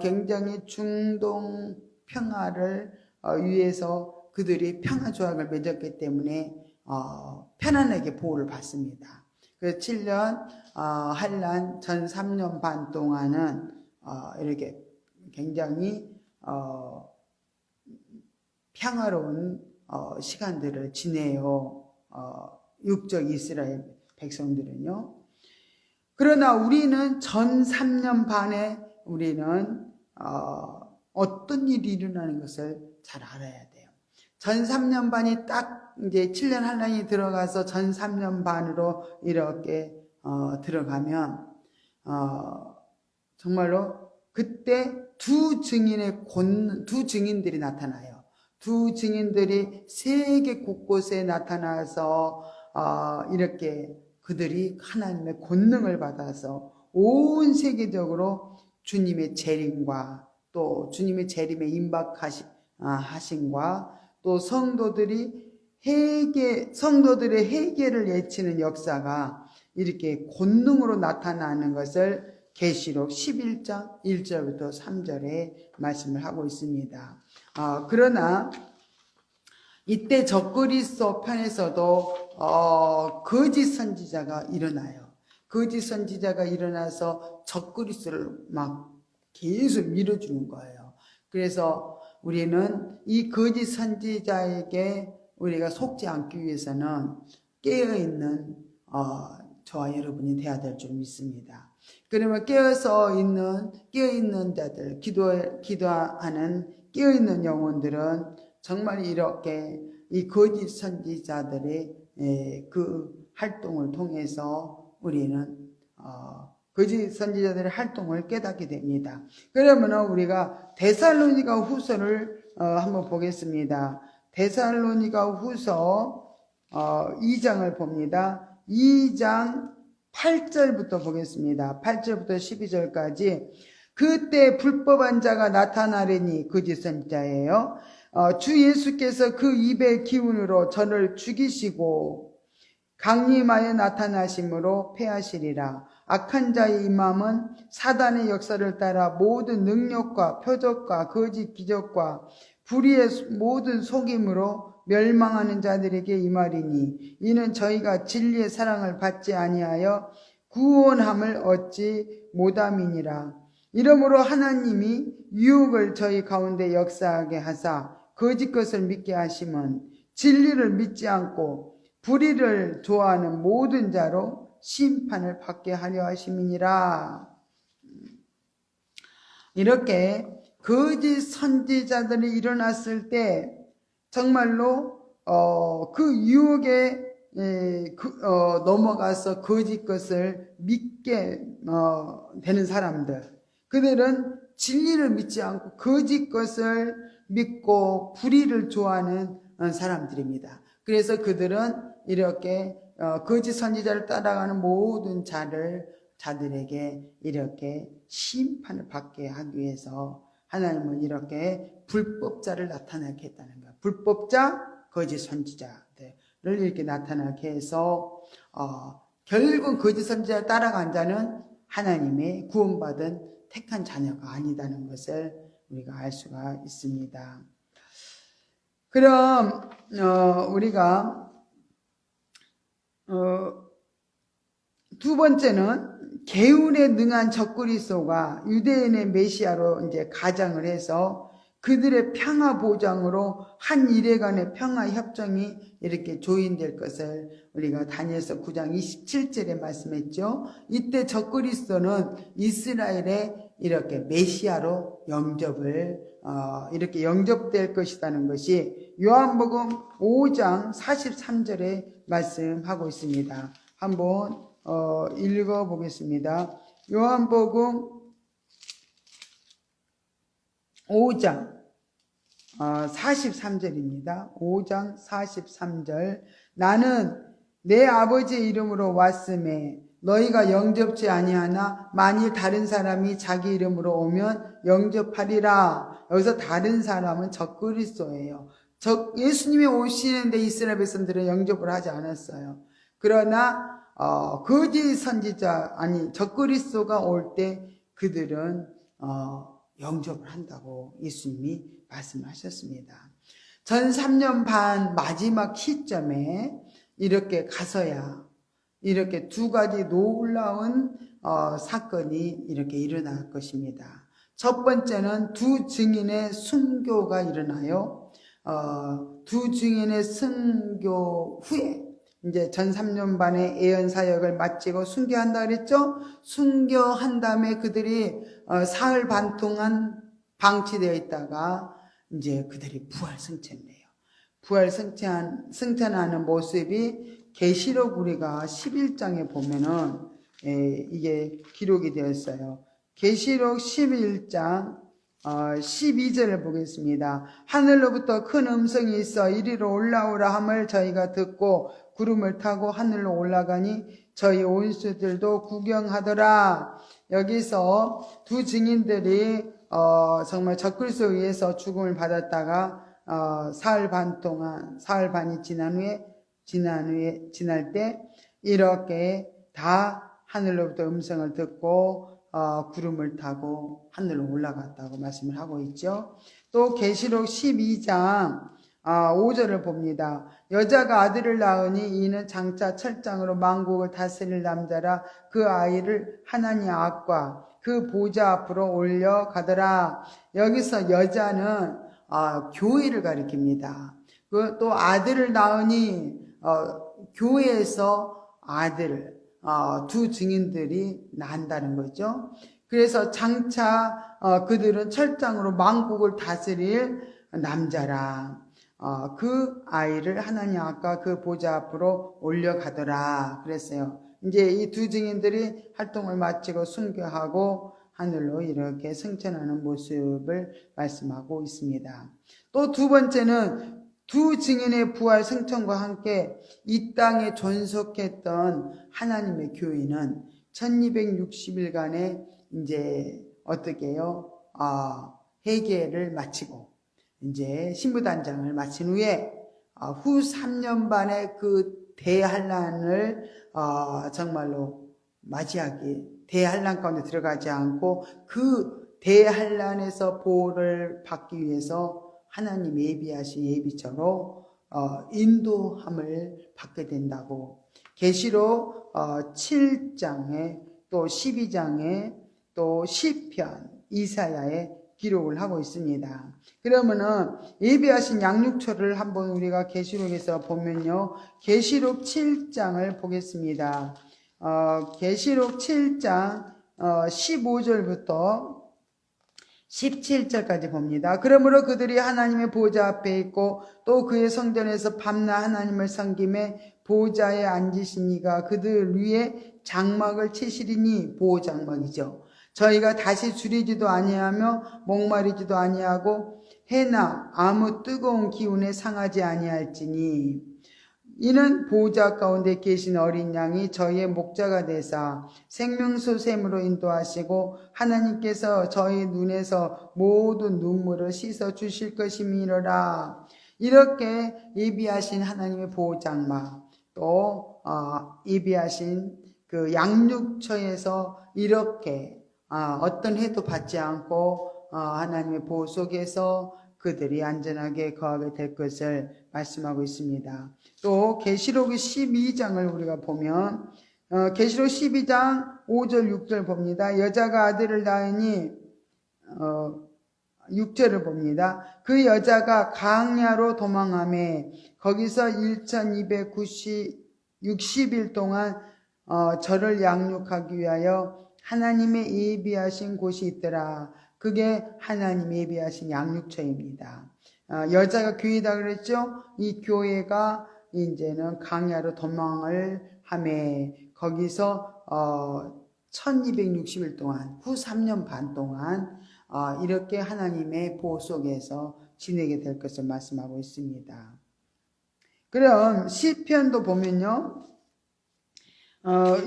굉장히 중동 평화를 위해서 그들이 평화 조약을 맺었기 때문에 편안하게 보호를 받습니다. 그래서 7년 환난 전 3년 반 동안은 이렇게 굉장히 평화로운 시간들을 지내요. 육적 이스라엘 백성들은요. 그러나 우리는 전 3년 반에 우리는 어떤 일이 일어나는 것을 잘 알아야 돼요. 전 3년 반이 딱 이제 7년 환난이 들어가서 전 3년 반으로 이렇게 들어가면 정말로 그때 두 증인들이 나타나요. 두 증인들이 세계 곳곳에 나타나서 이렇게 그들이 하나님의 권능을 받아서 온 세계적으로 주님의 재림과 또 주님의 재림에 임박하심과 또 성도들의 회개를 외치는 역사가 이렇게 권능으로 나타나는 것을 계시록 11장 1절부터 3절에 말씀을 하고 있습니다. 그러나 이때 적그리스도 편에서도 거짓 선지자가 일어나요. 거짓 선지자가 일어나서 적그리스도를 막 계속 밀어주는 거예요. 그래서 우리는 이 거짓 선지자에게 우리가 속지 않기 위해서는 깨어있는 저와 여러분이 되어야 될 줄 믿습니다. 그러면 깨어있는 자들, 기도하는 깨어있는 영혼들은 정말 이렇게 이 거짓 선지자들의 그 활동을 통해서 우리는 거짓 선지자들의 활동을 깨닫게 됩니다. 그러면 우리가 데살로니가 후서를 한번 보겠습니다. 데살로니가 후서 2장을 봅니다. 2장 8절부터 보겠습니다. 8절부터 12절까지 그때 불법한 자가 나타나려니 거짓 선지자예요. 주 예수께서 그 입의 기운으로 저를 죽이시고 강림하여 나타나심으로 패하시리라. 악한 자의 임함은 사단의 역사를 따라 모든 능력과 표적과 거짓 기적과 불의의 모든 속임으로 멸망하는 자들에게 임하리니 이는 저희가 진리의 사랑을 받지 아니하여 구원함을 얻지 못함이니라. 이러므로 하나님이 유혹을 저희 가운데 역사하게 하사 거짓 것을 믿게 하심은 진리를 믿지 않고 불의를 좋아하는 모든 자로 심판을 받게 하려 하심이니라. 이렇게 거짓 선지자들이 일어났을 때 정말로 그 유혹에 넘어가서 거짓 것을 믿게 되는 사람들, 그들은 진리를 믿지 않고 거짓 것을 믿고 불의를 좋아하는 사람들입니다. 그래서 그들은 이렇게 거짓 선지자를 따라가는 모든 자들에게 이렇게 심판을 받게 하기 위해서 하나님은 이렇게 불법자를 나타나게 했다는 거예요. 불법자, 거짓 선지자들을 이렇게 나타나게 해서 결국 거짓 선지자를 따라간 자는 하나님의 구원받은 택한 자녀가 아니다는 것을 우리가 알 수가 있습니다. 그럼 우리가 두 번째는 개운에 능한 적그리스도가 유대인의 메시아로 이제 가장을 해서 그들의 평화 보장으로 한 이래간의 평화 협정이 이렇게 조인될 것을 우리가 다니엘서 9장 27절에 말씀했죠. 이때 적그리스도는 이스라엘의 이렇게 메시아로 이렇게 영접될 것이라는 것이 요한복음 5장 43절에 말씀하고 있습니다. 한번 읽어보겠습니다. 요한복음 5장 43절입니다. 5장 43절. 나는 내 아버지의 이름으로 왔음에 너희가 영접지 아니하나 만일 다른 사람이 자기 이름으로 오면 영접하리라. 여기서 다른 사람은 적그리스도예요. 예수님이 오시는데 이스라엘 백성들은 영접을 하지 않았어요. 그러나 거짓 선지자 적그리스도가 올 때 그들은 영접을 한다고 예수님이 말씀하셨습니다. 전 3년 반 마지막 시점에 이렇게 가서야 이렇게 두 가지 놀라운 사건이 이렇게 일어날 것입니다. 첫 번째는 두 증인의 순교가 일어나요. 두 증인의 순교 후에 이제 전 3년 반의 예언 사역을 마치고 순교한다 그랬죠? 순교한 다음에 그들이 사흘 반 동안 방치되어 있다가 이제 그들이 부활 승천해요. 부활 승천하는 모습이 계시록 우리가 11장에 보면은 이게 기록이 되어 있어요. 계시록 11장 12절을 보겠습니다. 하늘로부터 큰 음성이 있어 이리로 올라오라 함을 저희가 듣고 구름을 타고 하늘로 올라가니 저희 온수들도 구경하더라. 여기서 두 증인들이 정말 적그리스도에 의해서 죽음을 받았다가 사흘 반이 지날 때 이렇게 다 하늘로부터 음성을 듣고 구름을 타고 하늘로 올라갔다고 말씀을 하고 있죠. 또 계시록 12장 5절을 봅니다. 여자가 아들을 낳으니 이는 장차 철장으로 만국을 다스릴 남자라. 그 아이를 하나님 앞과 그 보좌 앞으로 올려가더라. 여기서 여자는 교회를 가리킵니다. 또 아들을 낳으니 교회에서 아들을 두 증인들이 낳는다는 거죠. 그래서 장차 그들은 철장으로 만국을 다스릴 남자라. 그 아이를 하나님 앞과 그 보좌 앞으로 올려가더라 그랬어요. 이제 이 두 증인들이 활동을 마치고 순교하고 하늘로 이렇게 승천하는 모습을 말씀하고 있습니다. 또 두 번째는 두 증인의 부활 승천과 함께 이 땅에 존속했던 하나님의 교회는 1260일간의 이제 어떻게 해요? 회개를 마치고 이제 신부단장을 마친 후에 후 3년 반의 그 대환란을 정말로 맞이하기, 대환란 가운데 들어가지 않고 그 대환란에서 보호를 받기 위해서 하나님 예비하신 예비처로 인도함을 받게 된다고 계시록 7장에 또 12장에 또 시편, 이사야에 기록을 하고 있습니다. 그러면은 예비하신 양육처를 한번 우리가 계시록에서 보면요. 계시록 7장을 보겠습니다. 계시록 7장 15절부터 17절까지 봅니다. 그러므로 그들이 하나님의 보좌 앞에 있고 또 그의 성전에서 밤낮 하나님을 섬김에 보좌에 앉으신 이가 그들 위에 장막을 치시리니, 보호장막이죠. 저희가 다시 줄이지도 아니하며 목마르지도 아니하고 해나 아무 뜨거운 기운에 상하지 아니할지니. 이는 보호자 가운데 계신 어린 양이 저희의 목자가 되사 생명수 샘으로 인도하시고 하나님께서 저희 눈에서 모든 눈물을 씻어 주실 것임이로라. 이렇게 예비하신 하나님의 보호장막, 또 예비하신 그 양육처에서 이렇게 어떤 해도 받지 않고 하나님의 보호 속에서 그들이 안전하게 거하게 될 것을 말씀하고 있습니다. 또 계시록 12장을 우리가 보면 계시록 12장 5절 6절 봅니다. 여자가 아들을 낳으니 6절을 봅니다. 그 여자가 강야로 도망하매 거기서 1260일 동안 저를 양육하기 위하여 하나님의 예비하신 곳이 있더라. 그게 하나님의 예비하신 양육처입니다. 여자가 교회다 그랬죠? 이 교회가 이제는 강야로 도망을 하매 거기서 1260일 동안, 후 3년 반 동안 이렇게 하나님의 보호 속에서 지내게 될 것을 말씀하고 있습니다. 그럼 시편도 보면요,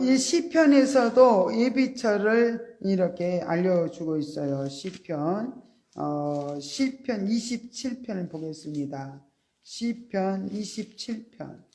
이 시편에서도 예비처를 이렇게 알려주고 있어요. 시편 27편을 보겠습니다. 시편 27편.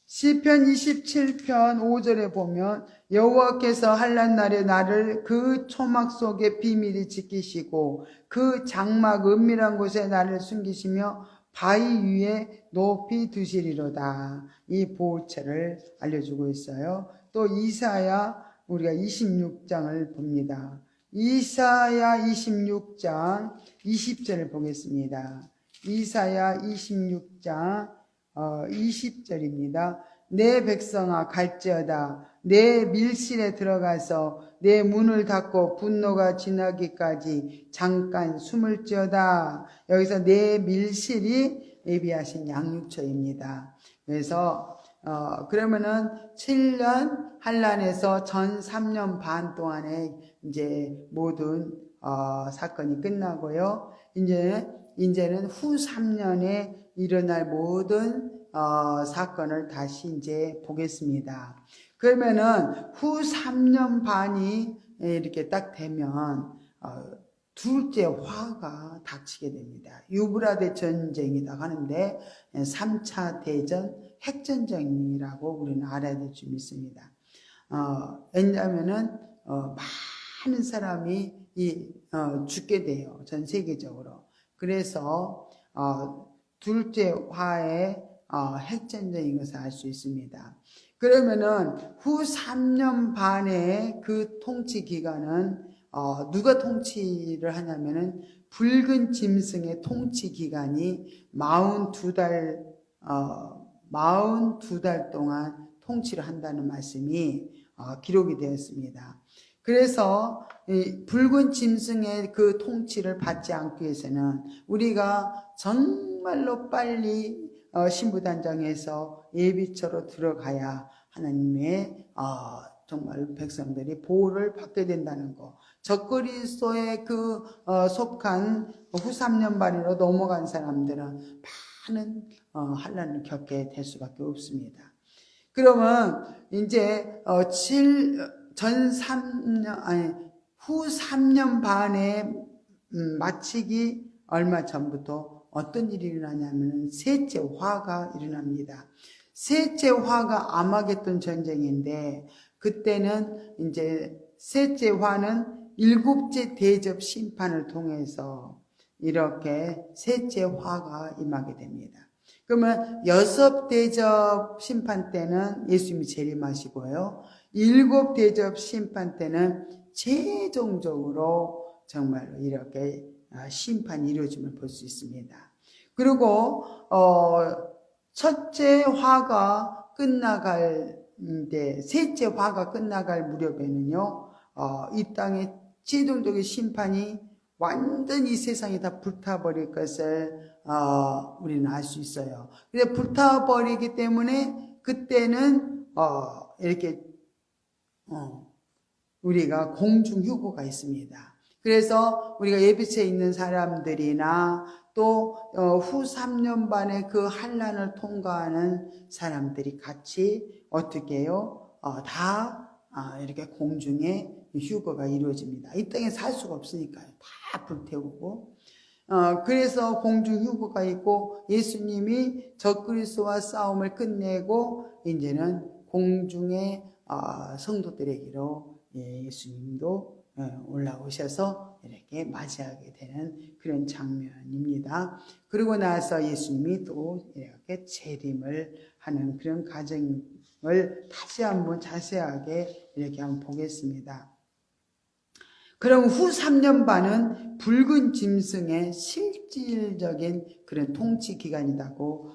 시편 27편 5절에 보면 여호와께서 환난 날에 나를 그 초막 속에 비밀히 지키시고 그 장막 은밀한 곳에 나를 숨기시며 바위 위에 높이 두시리로다. 이 보호처를 알려주고 있어요. 또 이사야 우리가 26장을 봅니다. 이사야 26장 20절을 보겠습니다. 이사야 26장 20절입니다. 내 백성아 갈지어다. 내 밀실에 들어가서 내 문을 닫고 분노가 지나기까지 잠깐 숨을지어다. 여기서 내 밀실이 예비하신 양육처입니다. 그래서 그러면은 7년 환란에서 전 3년 반 동안에 이제 모든 사건이 끝나고요. 이제는 후 3년에 일어날 모든 사건을 다시 이제 보겠습니다. 그러면은 후 3년 반이 이렇게 딱 되면 둘째 화가 닥치게 됩니다. 유브라데 전쟁이라고 하는데 3차 대전 핵전쟁이라고 우리는 알아야 될 줄 믿습니다. 왜냐하면은 많은 사람이 죽게 돼요. 전 세계적으로. 그래서 둘째 화의 핵전쟁인 것을 알 수 있습니다. 그러면은 후 3년 반의 그 통치 기간은 누가 통치를 하냐면은 붉은 짐승의 통치 기간이 42달 동안 통치를 한다는 말씀이 기록이 되었습니다. 그래서 이 붉은 짐승의 그 통치를 받지 않기 위해서는 우리가 정말로 빨리 신부단장에서 예비처로 들어가야 하나님의 정말 백성들이 보호를 받게 된다는 거. 적그리스도에 속한 후 3년 반으로 넘어간 사람들은 많은 환난을 겪게 될 수밖에 없습니다. 그러면 이제 후 3년 반에 마치기 얼마 전부터 어떤 일이 일어나냐면 셋째 화가 일어납니다. 셋째 화가 아마겟돈 전쟁인데 그때는 이제 셋째 화는 일곱째 대접 심판을 통해서 이렇게 셋째 화가 임하게 됩니다. 그러면 여섯 대접 심판 때는 예수님이 재림하시고요. 일곱 대접 심판 때는 최종적으로 정말로 이렇게 심판이 이루어짐을 볼 수 있습니다. 그리고 첫째 화가 끝나갈 셋째 화가 끝나갈 무렵에는요, 이 땅의 최종적인 심판이 완전히 세상이 다 불타버릴 것을 우리는 알 수 있어요. 근데 불타버리기 때문에 그때는 이렇게 우리가 공중휴고가 있습니다. 그래서 우리가 예비체에 있는 사람들이나 또 후 3년 반에 그 환난을 통과하는 사람들이 같이 어떻게 해요? 이렇게 공중에 휴거가 이루어집니다. 이 땅에 살 수가 없으니까요. 다 불태우고. 그래서 공중 휴거가 있고 예수님이 적그리스도와 싸움을 끝내고 이제는 공중의 성도들에게로 예수님도 올라오셔서 이렇게 맞이하게 되는 그런 장면입니다. 그리고 나서 예수님이 또 이렇게 재림을 하는 그런 과정을 다시 한번 자세하게 이렇게 한번 보겠습니다. 그럼 후 3년 반은 붉은 짐승의 실질적인 그런 통치 기간이라고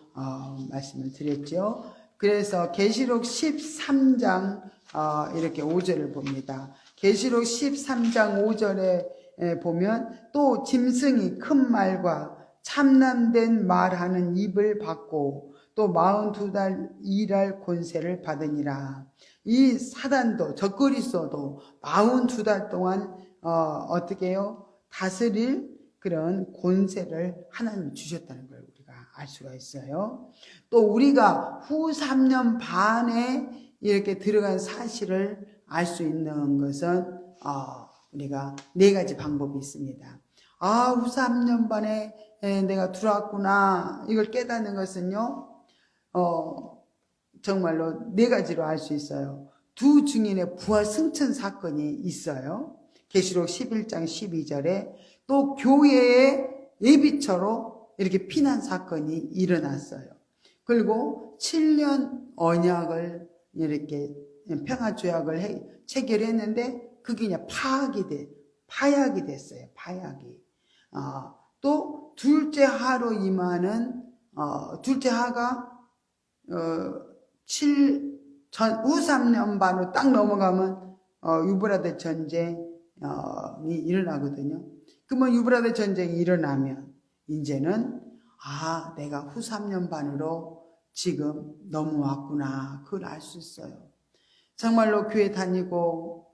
말씀을 드렸죠. 그래서 계시록 13장 이렇게 5절을 봅니다. 계시록 13장 5절에 보면 또 짐승이 큰 말과 참남된 말하는 입을 받고 또 42달 일할 권세를 받으니라. 이 사단도 적그리스도도 42달 동안 어떻게 해요? 다스릴 그런 권세를 하나님이 주셨다는 걸 우리가 알 수가 있어요. 또 우리가 후 3년 반에 이렇게 들어간 사실을 알 수 있는 것은 우리가 4가지 방법이 있습니다. 후 3년 반에 내가 들어왔구나 이걸 깨닫는 것은요 정말로 4가지로 알 수 있어요. 두 증인의 부활 승천 사건이 있어요. 계시록 11장 12절에 또 교회의 예비처로 이렇게 피난 사건이 일어났어요. 그리고 7년 언약을 이렇게 평화조약을 체결했는데 그게 그냥 파약이 됐어요. 파약이. 또 둘째 하로 임하는 둘째 하가 후 3년 반으로 딱 넘어가면 유브라데 전쟁이 일어나거든요. 그러면 유브라데 전쟁이 일어나면 이제는 내가 후 3년 반으로 지금 넘어왔구나 그걸 알 수 있어요. 정말로 교회 다니고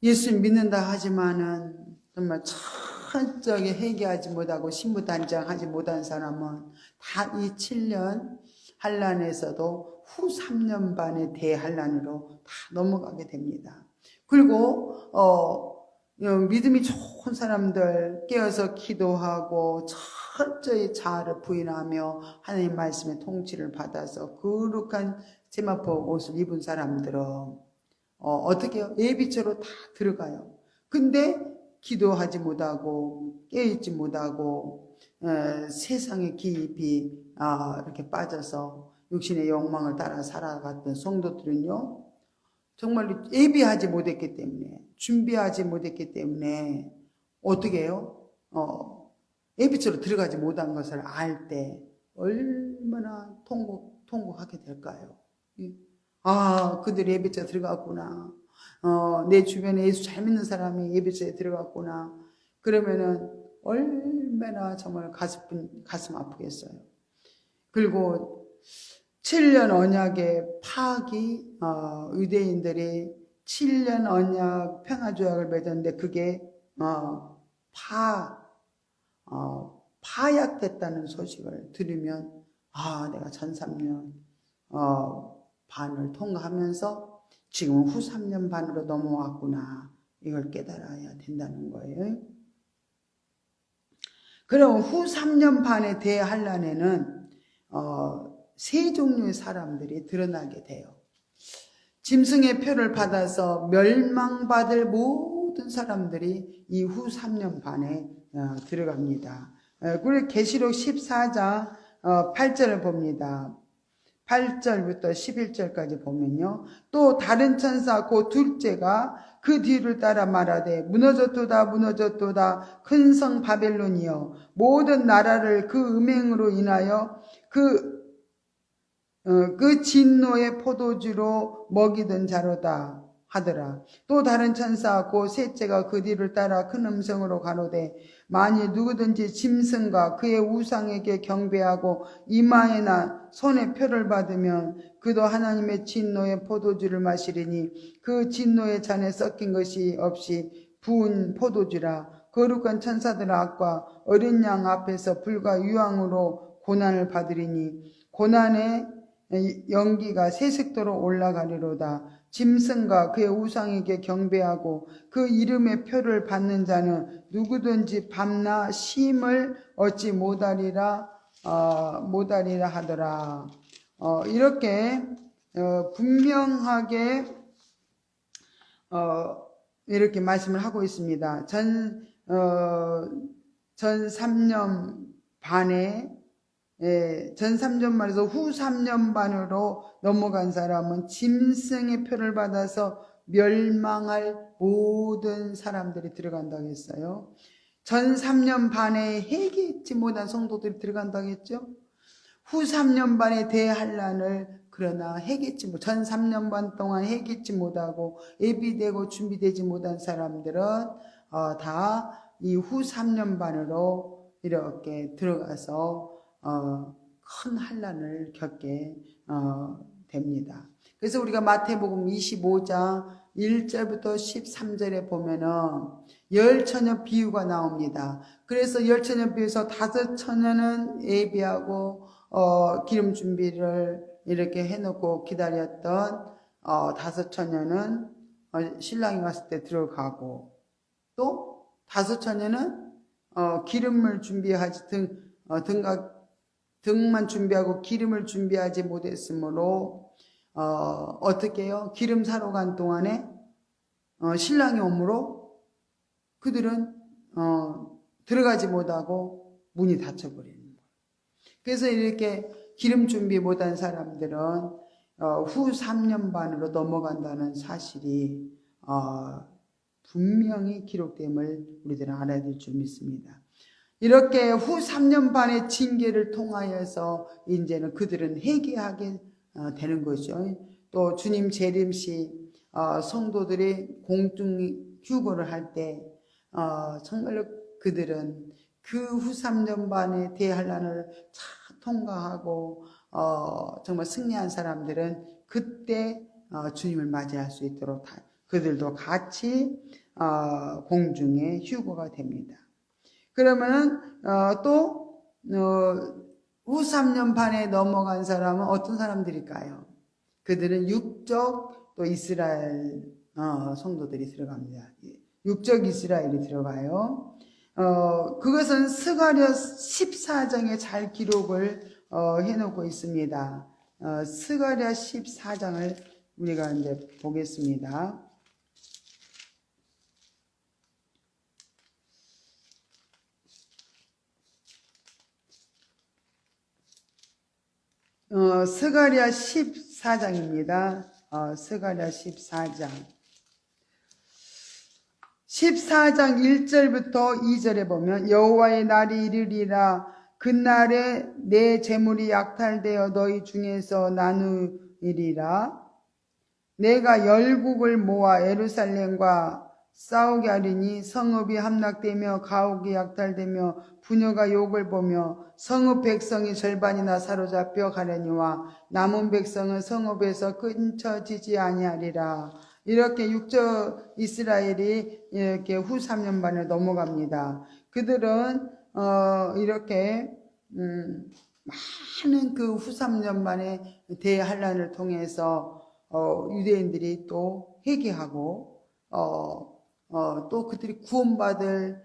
예수 믿는다 하지만은 정말 철저하게 회개하지 못하고 신부단장하지 못한 사람은 다 이 7년 환난에서도 후 3년 반의 대환난으로 다 넘어가게 됩니다. 그리고 믿음이 좋은 사람들 깨어서 기도하고 철저히 자아를 부인하며 하나님 말씀의 통치를 받아서 거룩한 세마포 옷을 입은 사람들은 어떻게 해요? 예비처로 다 들어가요. 근데 기도하지 못하고 깨어있지 못하고 세상에 깊이 이렇게 빠져서 육신의 욕망을 따라 살아갔던 성도들은요 정말로 예비하지 못했기 때문에 준비하지 못했기 때문에 어떻게 해요? 예비처로 들어가지 못한 것을 알 때 얼마나 통곡하게 될까요? 그들이 예비처에 들어갔구나. 내 주변에 예수 잘 믿는 사람이 예비처에 들어갔구나. 그러면은 얼마나 정말 가슴 아프겠어요. 그리고 7년 언약의 파악이 유대인들이 7년 언약 평화조약을 맺었는데 그게 파약됐다는 소식을 들으면 내가 전 3년 반을 통과하면서 지금 후 3년 반으로 넘어왔구나 이걸 깨달아야 된다는 거예요. 그럼 후 3년 반의 대환난에는 3종류의 사람들이 드러나게 돼요. 짐승의 표를 받아서 멸망받을 모든 사람들이 이 후 3년 반에 들어갑니다. 그리고 계시록 14장 8절을 봅니다. 8절부터 11절까지 보면요. 또 다른 천사 곧 둘째가 그 뒤를 따라 말하되 무너졌도다 무너졌도다 큰 성 바벨론이여 모든 나라를 그 음행으로 인하여 그 진노의 포도주로 먹이던 자로다 하더라. 또 다른 천사 곧 셋째가 그 뒤를 따라 큰 음성으로 가로되 만일 누구든지 짐승과 그의 우상에게 경배하고 이마에나 손에 표를 받으면 그도 하나님의 진노의 포도주를 마시리니 그 진노의 잔에 섞인 것이 없이 부은 포도주라. 거룩한 천사들 앞과 어린 양 앞에서 불과 유황으로 고난을 받으리니 고난의 연기가 세색도로 올라가리로다. 짐승과 그의 우상에게 경배하고 그 이름의 표를 받는 자는 누구든지 밤낮 쉼을 얻지 못하리라 하더라. 이렇게 분명하게 이렇게 말씀을 하고 있습니다. 전 3년 반에 전 3년 반에서 후 3년 반으로 넘어간 사람은 짐승의 표를 받아서 멸망할 모든 사람들이 들어간다고 했어요. 전 3년 반에 회개했지 못한 성도들이 들어간다고 했죠. 후 3년 반에 대환란을 그러나 전 3년 반 동안 회개했지 못하고 예비되고 준비되지 못한 사람들은 다 이 후 3년 반으로 이렇게 들어가서 큰 환란을 겪게 됩니다. 그래서 우리가 마태복음 25장 1절부터 13절에 보면은 열처녀 비유가 나옵니다. 그래서 열처녀 비유에서 5처녀는 예비하고 기름 준비를 이렇게 해놓고 기다렸던 5처녀는 신랑이 왔을 때 들어가고, 또 5처녀는 기름을 준비하지 등만 준비하고 기름을 준비하지 못했으므로 어떻게 해요? 기름 사러 간 동안에 신랑이 오므로 그들은 들어가지 못하고 문이 닫혀버리는 거예요. 그래서 이렇게 기름 준비 못한 사람들은 후 3년 반으로 넘어간다는 사실이 분명히 기록됨을 우리들은 알아야 될 줄 믿습니다. 이렇게 후 3년 반의 징계를 통하여서 이제는 그들은 회개하게 되는 거죠. 또 주님 재림시 성도들이 공중 휴거를 할 때 정말로 그들은 그 후 3년 반의 대환란을 잘 통과하고 정말 승리한 사람들은 그때 주님을 맞이할 수 있도록 그들도 같이 공중에 휴거가 됩니다. 그러면 또 후 3년 반에 넘어간 사람은 어떤 사람들일까요? 그들은 육적 또 이스라엘 성도들이 들어갑니다. 육적 이스라엘이 들어가요. 그것은 스가랴 14장에 잘 기록을 해놓고 있습니다. 스가랴 14장을 우리가 이제 보겠습니다. 스가랴 14장입니다. 스가랴 14장 1절부터 2절에 보면 여호와의 날이 이르리라. 그날에 내 재물이 약탈되어 너희 중에서 나누리라. 내가 열국을 모아 예루살렘과 싸우게 하리니 성읍이 함락되며 가옥이 약탈되며 부녀가 욕을 보며 성읍 백성이 절반이나 사로잡혀 가려니와 남은 백성은 성읍에서 끊쳐지지 아니하리라. 이렇게 육적 이스라엘이 이렇게 후 3년 반에 넘어갑니다. 그들은 이렇게 많은 그 후 3년 만에 대환란을 통해서 유대인들이 또 회개하고 또 그들이 구원받을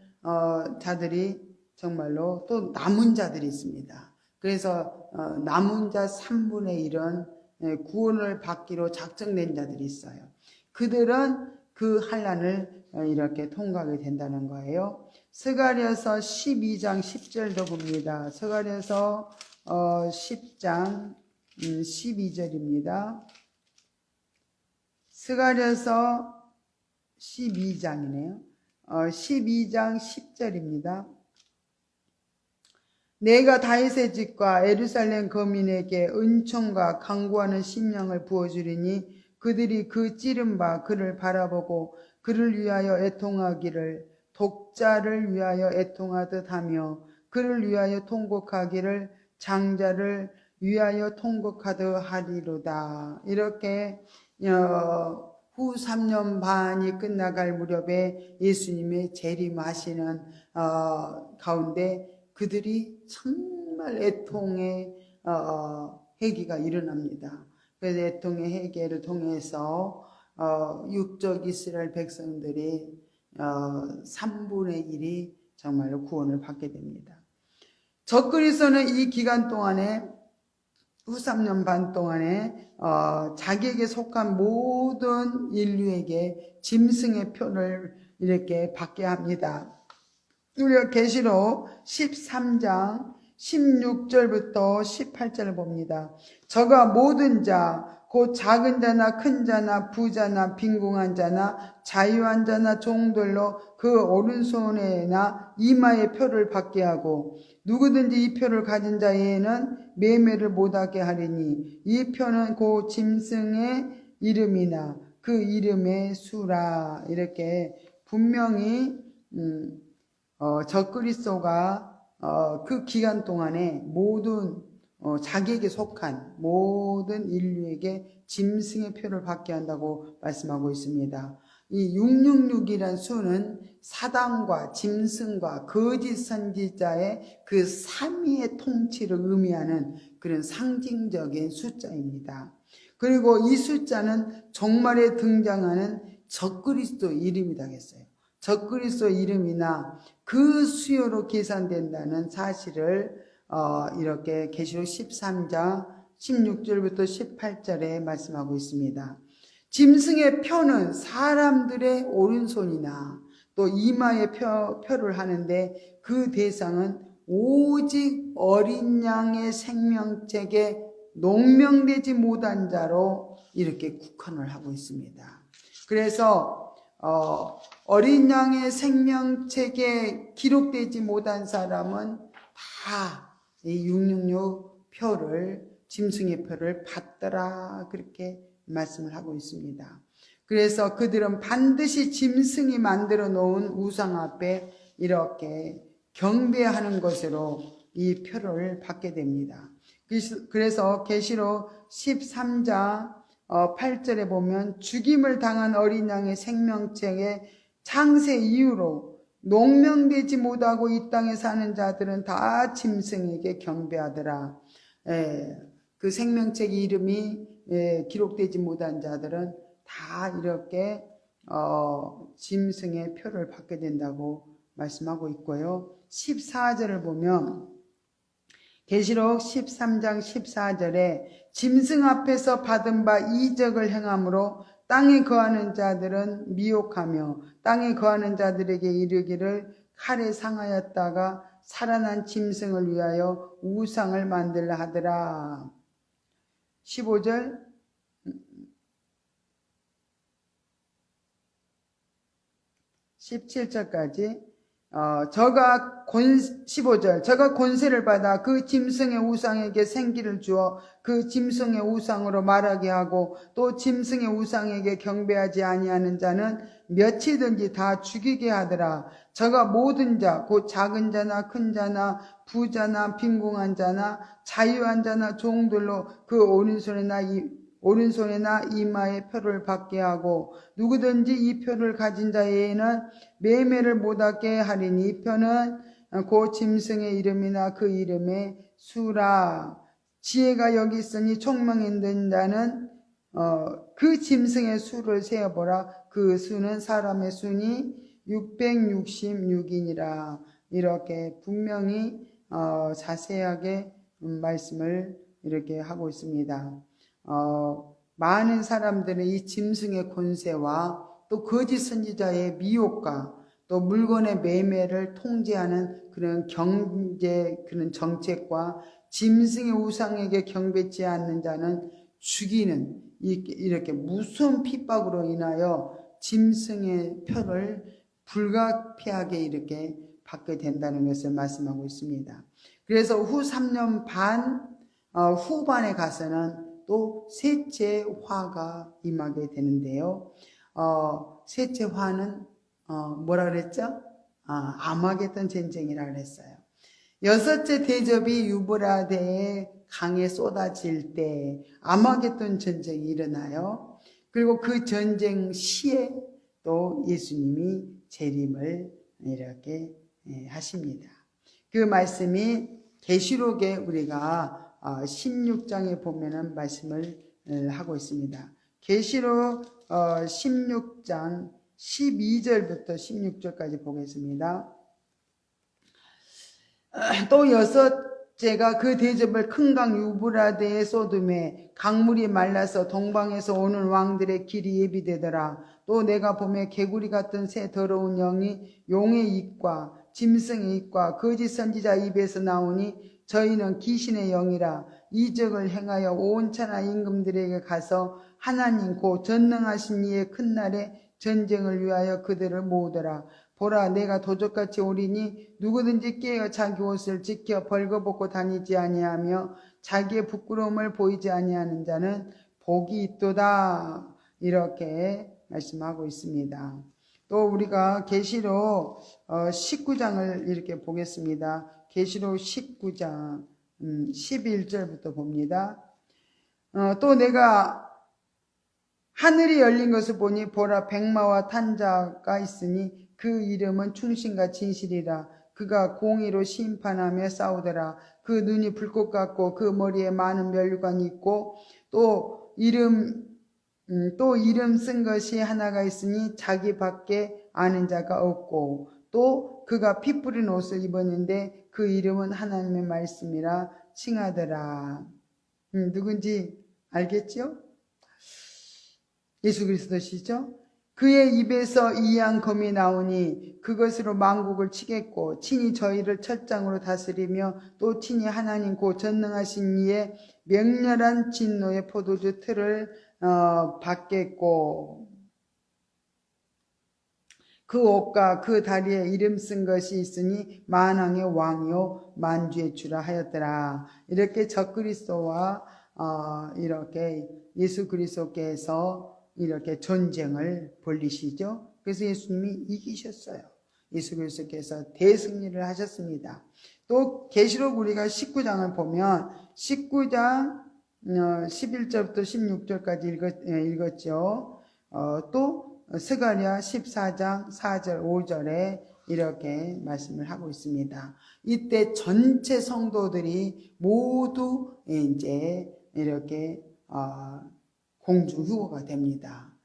자들이 정말로 또 남은 자들이 있습니다. 그래서 남은 자 3분의 1은 구원을 받기로 작정된 자들이 있어요. 그들은 그 환란을 이렇게 통과하게 된다는 거예요. 스가랴서 12장 10절도 봅니다. 스가랴서 10장 12절입니다. 스가랴서 12장이네요. 12장 10절입니다. 내가 다윗의 집과 예루살렘 거민에게 은총과 강구하는 심령을 부어주리니 그들이 그 찌른 바 그를 바라보고 그를 위하여 애통하기를 독자를 위하여 애통하듯 하며 그를 위하여 통곡하기를 장자를 위하여 통곡하듯 하리로다. 이렇게 후 3년 반이 끝나갈 무렵에 예수님의 재림하시는 가운데 그들이 정말 애통의 회개가 일어납니다. 그래서 애통의 회개를 통해서 육적 이스라엘 백성들이 3분의 1이 정말로 구원을 받게 됩니다. 적그리스도는 이 기간 동안에 후 3년 반 동안에 자기에게 속한 모든 인류에게 짐승의 표를 이렇게 받게 합니다. 우리가 계시록 13장 16절부터 18절을 봅니다. 저가 모든 자, 곧 작은 자나 큰 자나 부자나 빈궁한 자나 자유한 자나 종들로 그 오른손에나 이마에 표를 받게 하고 누구든지 이 표를 가진 자에게는 매매를 못하게 하리니 이 표는 그 짐승의 이름이나 그 이름의 수라. 이렇게 분명히 적그리스도가 그 기간 동안에 모든 자기에게 속한 모든 인류에게 짐승의 표를 받게 한다고 말씀하고 있습니다. 이 666이란 수는 사단과 짐승과 거짓 선지자의 그 삼위의 통치를 의미하는 그런 상징적인 숫자입니다. 그리고 이 숫자는 종말에 등장하는 적그리스도 이름이 되겠어요. 적그리스도 이름이나 그 수요로 계산된다는 사실을 이렇게 계시록 13장 16절부터 18절에 말씀하고 있습니다. 짐승의 표는 사람들의 오른손이나 또 이마에 표를 하는데 그 대상은 오직 어린 양의 생명책에 농명되지 못한 자로 이렇게 국한을 하고 있습니다. 그래서 어린 양의 생명책에 기록되지 못한 사람은 다 이 666 표를 짐승의 표를 받더라 그렇게 말씀을 하고 있습니다. 그래서 그들은 반드시 짐승이 만들어 놓은 우상 앞에 이렇게 경배하는 것으로 이 표를 받게 됩니다. 그래서 계시록 13장 8절에 보면 죽임을 당한 어린 양의 생명책에 창세 이후로 농명되지 못하고 이 땅에 사는 자들은 다 짐승에게 경배하더라. 그 생명책 이름이 기록되지 못한 자들은 다 이렇게 짐승의 표를 받게 된다고 말씀하고 있고요. 14절을 보면 계시록 13장 14절에 짐승 앞에서 받은 바 이적을 행함으로 땅에 거하는 자들은 미혹하며 땅에 거하는 자들에게 이르기를 칼에 상하였다가 살아난 짐승을 위하여 우상을 만들라 하더라. 15절 17절까지 15절 저가 권세를 받아 그 짐승의 우상에게 생기를 주어 그 짐승의 우상으로 말하게 하고 또 짐승의 우상에게 경배하지 아니하는 자는 몇이든지 다 죽이게 하더라. 저가 모든 자 곧 작은 자나 큰 자나 부자나 빈궁한 자나 자유한 자나 종들로 그 오른손에나 이마에 표를 받게 하고 누구든지 이 표를 가진 자에게는 매매를 못하게 하리니 이 표는 그 짐승의 이름이나 그 이름의 수라. 지혜가 여기 있으니 총명이 있는 자는 그 짐승의 수를 세어보라. 그 수는 사람의 수니 666이니라. 이렇게 분명히 자세하게 말씀을 이렇게 하고 있습니다. 많은 사람들은 이 짐승의 권세와 또 거짓 선지자의 미혹과 또 물건의 매매를 통제하는 그런 그런 정책과 짐승의 우상에게 경배치 않는 자는 죽이는 이렇게 무서운 핍박으로 인하여 짐승의 표를 불가피하게 이렇게 받게 된다는 것을 말씀하고 있습니다. 그래서 후 3년 반 후반에 가서는 또 셋째 화가 임하게 되는데요. 셋째 화는 뭐라 그랬죠? 아마겟돈 전쟁이라 그랬어요. 여섯째 대접이 유브라데의 강에 쏟아질 때 아마겟돈 전쟁이 일어나요. 그리고 그 전쟁 시에 또 예수님이 재림을 이렇게 하십니다. 그 말씀이 계시록에 우리가 16장에 보면은 말씀을 하고 있습니다. 계시록 16장 12절부터 16절까지 보겠습니다. 또 여섯째가 그 대접을 큰 강 유브라데에 쏟음에 강물이 말라서 동방에서 오는 왕들의 길이 예비되더라. 또 내가 보매 개구리 같은 새 더러운 영이 용의 입과 짐승의 입과 거짓 선지자 입에서 나오니 저희는 귀신의 영이라. 이적을 행하여 온 천하 임금들에게 가서 하나님 곧 전능하신 이의 큰 날에 전쟁을 위하여 그들을 모으더라. 보라, 내가 도적같이 오리니 누구든지 깨어 자기 옷을 지켜 벌거벗고 다니지 아니하며 자기의 부끄러움을 보이지 아니하는 자는 복이 있도다. 이렇게 말씀하고 있습니다. 또 우리가 계시록 19장을 이렇게 보겠습니다. 계시록 19장 11절부터 봅니다. 또 내가 하늘이 열린 것을 보니 보라, 백마와 탄 자가 있으니 그 이름은 충신과 진실이라. 그가 공의로 심판하며 싸우더라. 그 눈이 불꽃 같고 그 머리에 많은 멸관이 있고 또 이름 쓴 것이 하나가 있으니 자기 밖에 아는 자가 없고 또 그가 피 뿌린 옷을 입었는데 그 이름은 하나님의 말씀이라 칭하더라. 누군지 알겠죠? 예수 그리스도시죠? 그의 입에서 이양 검이 나오니 그것으로 만국을 치겠고 친히 저희를 철장으로 다스리며 또 친히 하나님 곧 전능하신 이의 맹렬한 진노의 포도주 틀을 받겠고 그 옷과 그 다리에 이름 쓴 것이 있으니 만왕의 왕이요 만주의 주라 하였더라. 이렇게 적그리스도와 이렇게 예수 그리스도께서 이렇게 전쟁을 벌리시죠. 그래서 예수님이 이기셨어요. 예수 그리스도께서 대승리를 하셨습니다. 또 계시록 우리가 19장을 보면 19장 11절부터 16절까지 읽었죠. 또 스가랴 14장 4절 5절에 이렇게 말씀을 하고 있습니다. 이때 전체 성도들이 모두 이제 이렇게 공중휴거가 됩니다.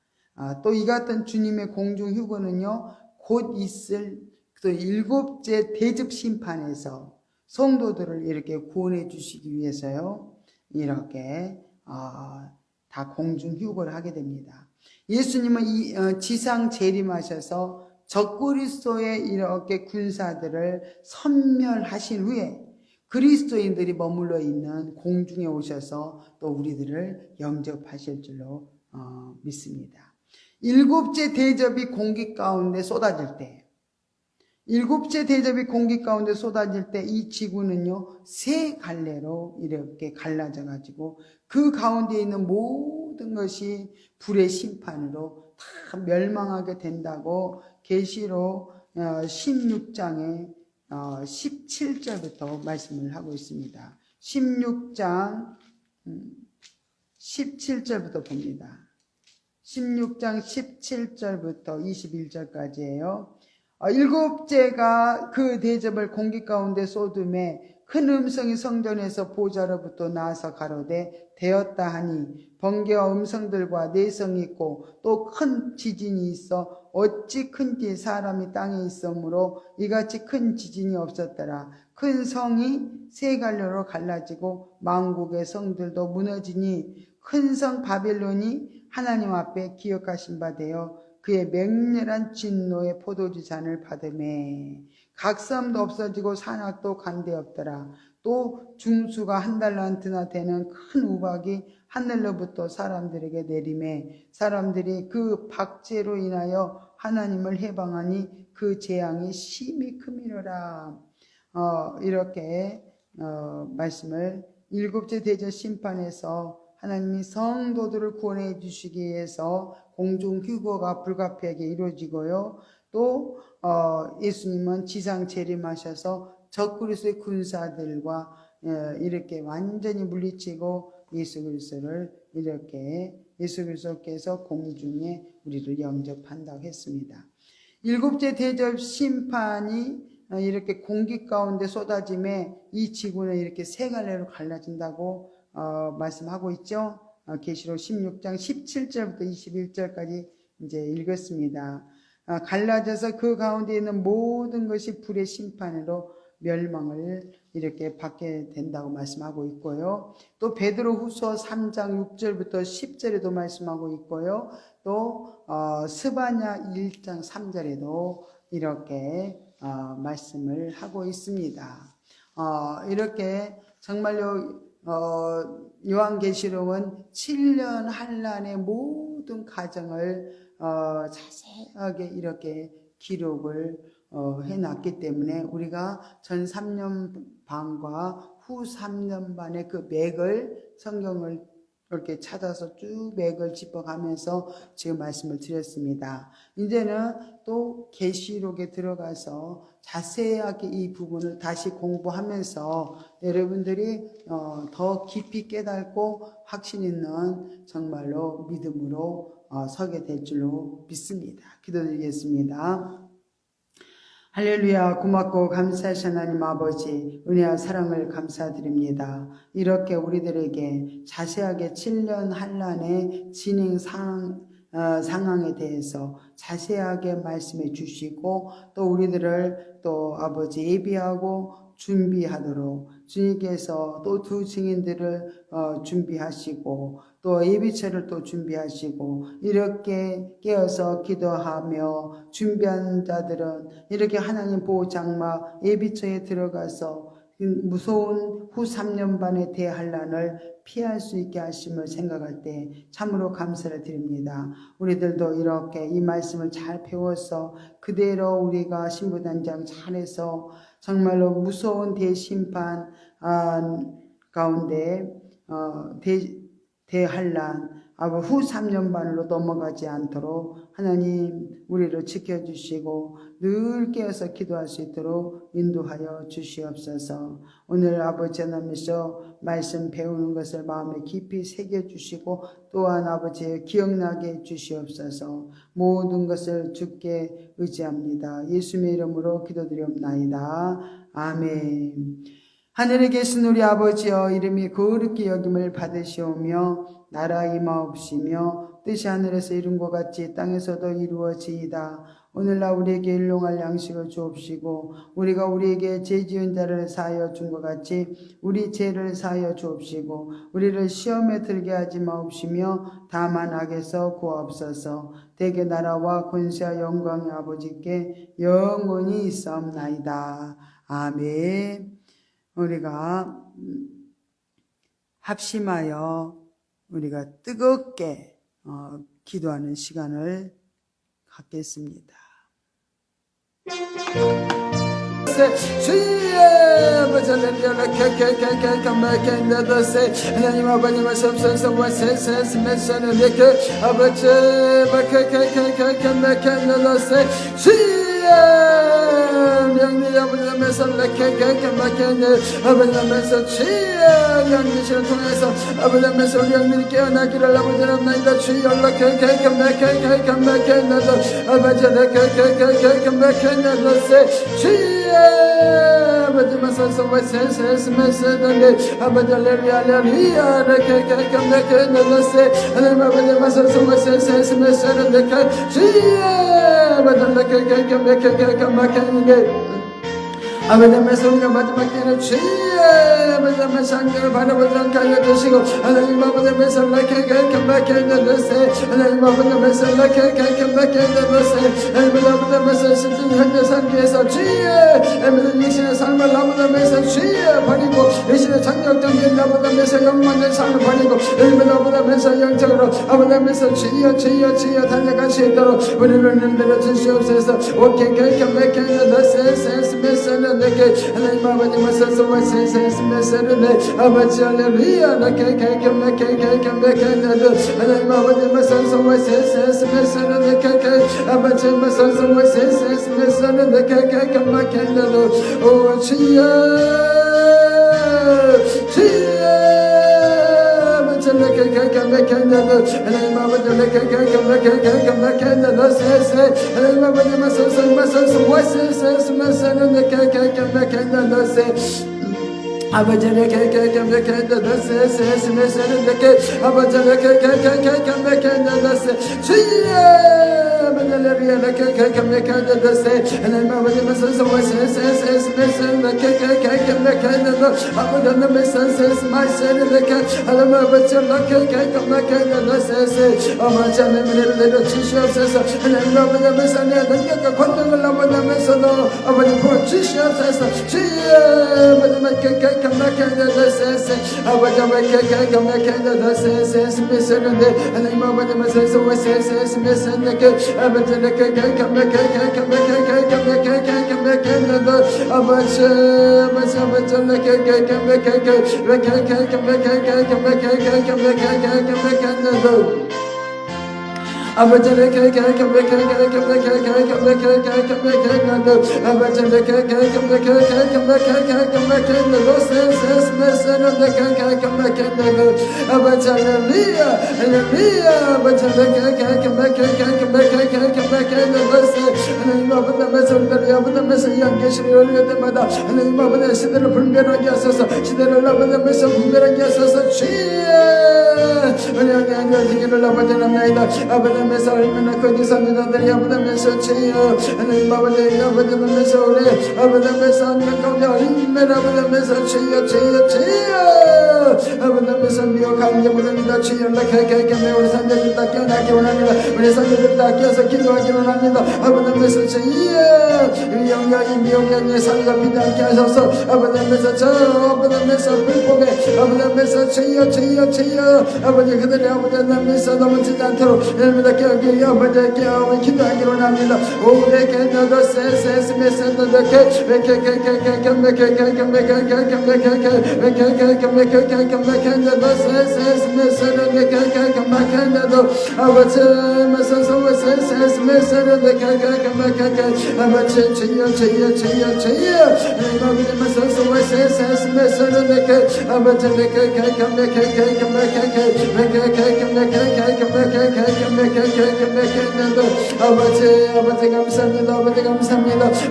또 이 같은 주님의 공중휴거는요, 곧 있을 또 7째 대접 심판에서 성도들을 이렇게 구원해 주시기 위해서요, 이렇게 다 공중휴거를 하게 됩니다. 예수님은 지상 재림하셔서 적그리스도의 이렇게 군사들을 섬멸하신 후에 그리스도인들이 머물러 있는 공중에 오셔서 또 우리들을 영접하실 줄로 믿습니다. 7째 대접이 공기 가운데 쏟아질 때, 7째 대접이 공기 가운데 쏟아질 때 이 지구는요, 세 갈래로 이렇게 갈라져 가지고 그 가운데 있는 모든 것이 불의 심판으로 다 멸망하게 된다고 계시록 16장에 17절부터 말씀을 하고 있습니다. 16장 17절부터 봅니다. 16장 17절부터 21절까지예요. 7째가 그 대접을 공기 가운데 쏟음에 큰 음성이 성전에서 보좌로부터 나와서 가로되 되었다 하니 번개와 음성들과 내성이 있고 또 큰 지진이 있어 어찌 큰지 사람이 땅에 있으므로 이같이 큰 지진이 없었더라. 큰 성이 세 갈래로 갈라지고 만국의 성들도 무너지니 큰 성 바벨론이 하나님 앞에 기억하신 바 되어 그의 맹렬한 진노의 포도주 잔을 받으매 각 섬도 없어지고 산악도 간데 없더라. 또 중수가 한 달란트나 되는 큰 우박이 하늘로부터 사람들에게 내리매 사람들이 그 박제로 인하여 하나님을 해방하니 그 재앙이 심히 크미로라. 이렇게 말씀을 7째 대접 심판에서 하나님이 성도들을 구원해 주시기 위해서 공중휴거가 불가피하게 이루어지고요. 또 예수님은 지상 재림하셔서 적그리스도의 군사들과 이렇게 완전히 물리치고 예수 그리스도를 이렇게 예수 그리스도께서 공중에 우리를 영접한다고 했습니다. 일곱째 대접 심판이 이렇게 공기 가운데 쏟아짐에 이 지구는 이렇게 세 갈래로 갈라진다고 말씀하고 있죠. 계시록 16장 17절부터 21절까지 이제 읽었습니다. 갈라져서 그 가운데 있는 모든 것이 불의 심판으로 멸망을 이렇게 받게 된다고 말씀하고 있고요. 또 베드로후서 3장 6절부터 10절에도 말씀하고 있고요. 또 스바냐 1장 3절에도 이렇게 말씀을 하고 있습니다. 이렇게 정말로 요한계시록은 7년 환란의 모든 과정을 자세하게 이렇게 기록을 해놨기 때문에 우리가 전 3년 반과 후 3년 반의 그 맥을 성경을 이렇게 찾아서 쭉 맥을 짚어가면서 지금 말씀을 드렸습니다. 이제는 또 계시록에 들어가서 자세하게 이 부분을 다시 공부하면서 여러분들이 더 깊이 깨닫고 확신 있는 정말로 믿음으로 서게 될 줄로 믿습니다. 기도드리겠습니다. 할렐루야. 고맙고 감사하신 하나님 아버지, 은혜와 사랑을 감사드립니다. 이렇게 우리들에게 자세하게 7년 환란의 진행 상황에 대해서 자세하게 말씀해 주시고 또 우리들을 또 아버지 예비하고 준비하도록 주님께서 또 두 증인들을 준비하시고 또 예비처를 또 준비하시고 이렇게 깨어서 기도하며 준비한 자들은 이렇게 하나님 보호 장막 예비처에 들어가서 무서운 후 3년 반의 대환란을 피할 수 있게 하심을 생각할 때 참으로 감사를 드립니다. 우리들도 이렇게 이 말씀을 잘 배워서 그대로 우리가 신부단장 잘해서 정말로 무서운 대심판 가운데 대환란 후 3년 반으로 넘어가지 않도록 하나님 우리를 지켜주시고 늘 깨어서 기도할 수 있도록 인도하여 주시옵소서. 오늘 아버지 하나님께서 말씀 배우는 것을 마음에 깊이 새겨주시고 또한 아버지 기억나게 해주시옵소서. 모든 것을 주께 의지합니다. 예수님의 이름으로 기도드리옵나이다. 아멘. 하늘에 계신 우리 아버지여, 이름이 거룩히 여김을 받으시오며 나라 임하옵시며 뜻이 하늘에서 이룬 것 같이 땅에서도 이루어지이다. 오늘날 우리에게 일용할 양식을 주옵시고 우리가 우리에게 죄 지은 자를 사하여 준 것 같이 우리 죄를 사하여 주옵시고 우리를 시험에 들게 하지 마옵시며 다만 악에서 구하옵소서. 대개 나라와 권세와 영광의 아버지께 영원히 있사옵나이다. 아멘. 우리가 합심하여 우리가 뜨겁게 기도하는 시간을 갖겠습니다. 하나님 아버지 말씀하셔서 영리 아버지면서 아버지면서 주여 영리시를 통해서 아버지면서 우리 영리를 깨어나기를 아버지는 나이다 주여 아버지께서 우리가 마지막 때는 주의 아버지께서 상경을 바라보도록 하여 주시고 하나님 아버지께서 하나님 아버지께서 하나님 아버지께서 실제 현재 상태에서 주의 아버지 육신의 삶을 아버지께서 주의 버리고 육신의 정력적인 아버지께서 영광의 삶을 버리고 아버지께서 영적으로 아버지께서 주여 달려갈 수 있도록 우리를 흔들어 주시옵소서. 오케이 하나님 아버지 말씀하셔서 아버지 할렐루야 하나님 아버지 말씀하셔서 아버지 말씀하셔서 오 주여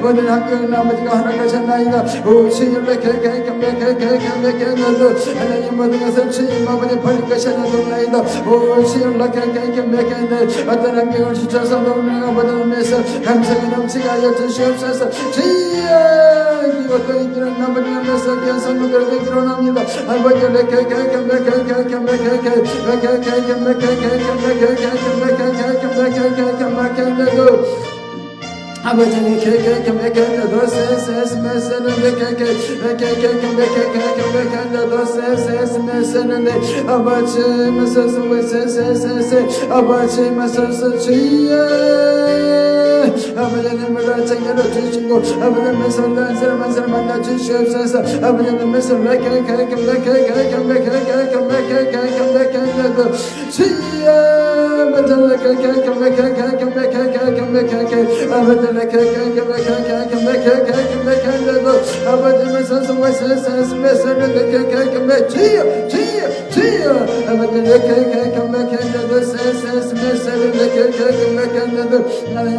오늘 학교는 아버지가 허락하셨나이다. 하나님 모든 것을 주님 아버지 버릴 것이 하나도 없나이다. 어떤 환경을 주셔서 너무나 아버지면서 감사의 넘치게 하여 주시옵소서. 이것도 이기는 아버지면서 귀한 성도들 되기로 합니다. 아버지 아버지는 아버지는 물론 정렬을 주시고 아버지는 선한 사람 한 사람 만나 주시옵소서. 아버지는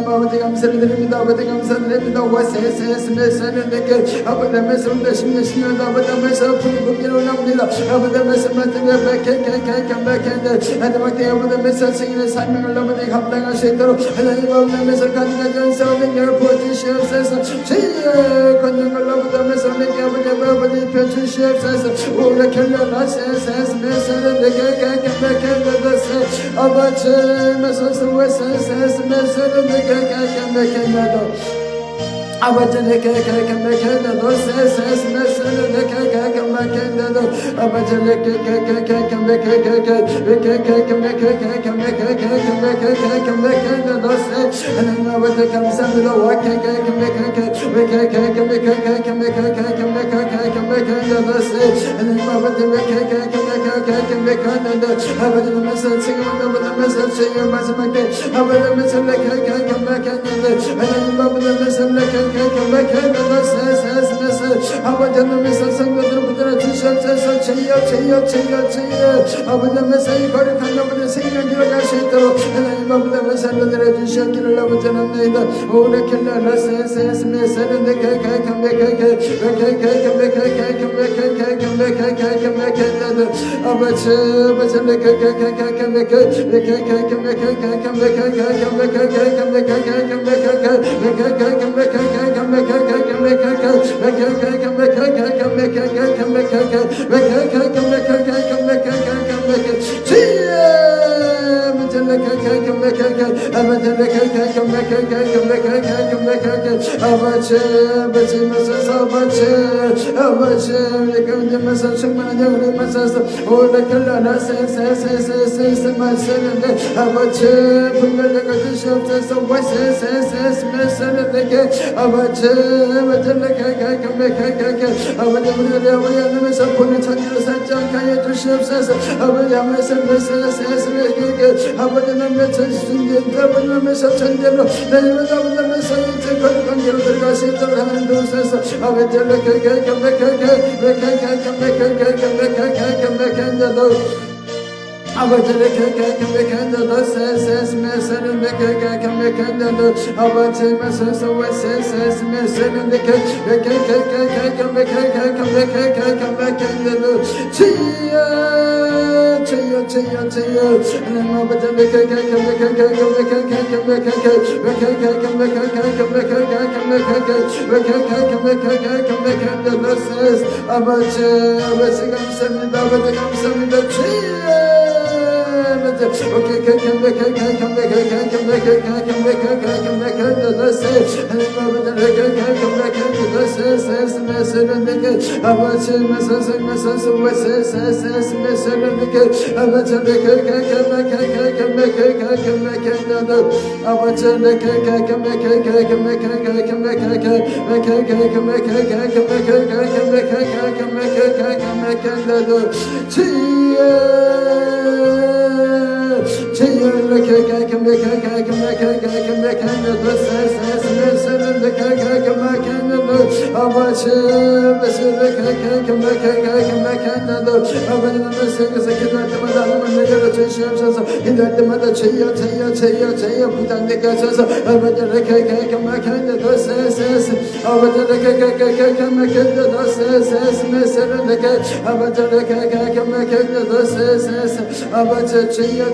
아버지 감사드립니다. 아버지 감사드립니다. 아버지 말씀 되시면 아버지 말씀 부르기로 합니다. 아버지 말씀 맞으면 아버지 말씀 승인의 삶을 아버지 감당하시도록 하나님 아버지 말씀 가능한 사업을 부어주시옵소서. 주의 권능을 아버지 말씀 내게 아버지 입혀주시옵소서. 우리 결론하세서 말씀을 내게 아버지 말씀 말씀을 내게 아버지는 개개개개개도 세세스메스는 개개개개개개도 아버지는 개개개개개개개개개개개개개개개개개개개도 세 하나님 아버지 감사합니다. 와개개개개개개개개개개개개개개개개개개도 세 하나님 아버지 개개개개개개개개개개개도 아버지는 말씀 지금 아버지 말씀 지금 마지막에 아버지 말씀 개개개개개개개개도 하나님 아버지 말씀 아버지 하나님의 성도들을 붙들어 주셔 주시옵소서. 주여 아버지 메사이 거룩한 아버지 생명 기록할 수 있도록 하나님 아버지 메사를 내려주시옵기를 아버지 합니다. 오래 켈라라세세스 메사를 아버지는 전신전 아버지면서 전제로 내일은 아버지면서 이제 거룩한 길로 들어갈 수 있도록 하는 도우소서. 아버지를 아버지를 너 세세스 메세는 너 아버지 메세서 웨세세스 메세는 너 아버지 감사합니다. 아버지 감사합니다. 기도할 때마다 주여 부담되게 하소서. 아버지를 아버지 주여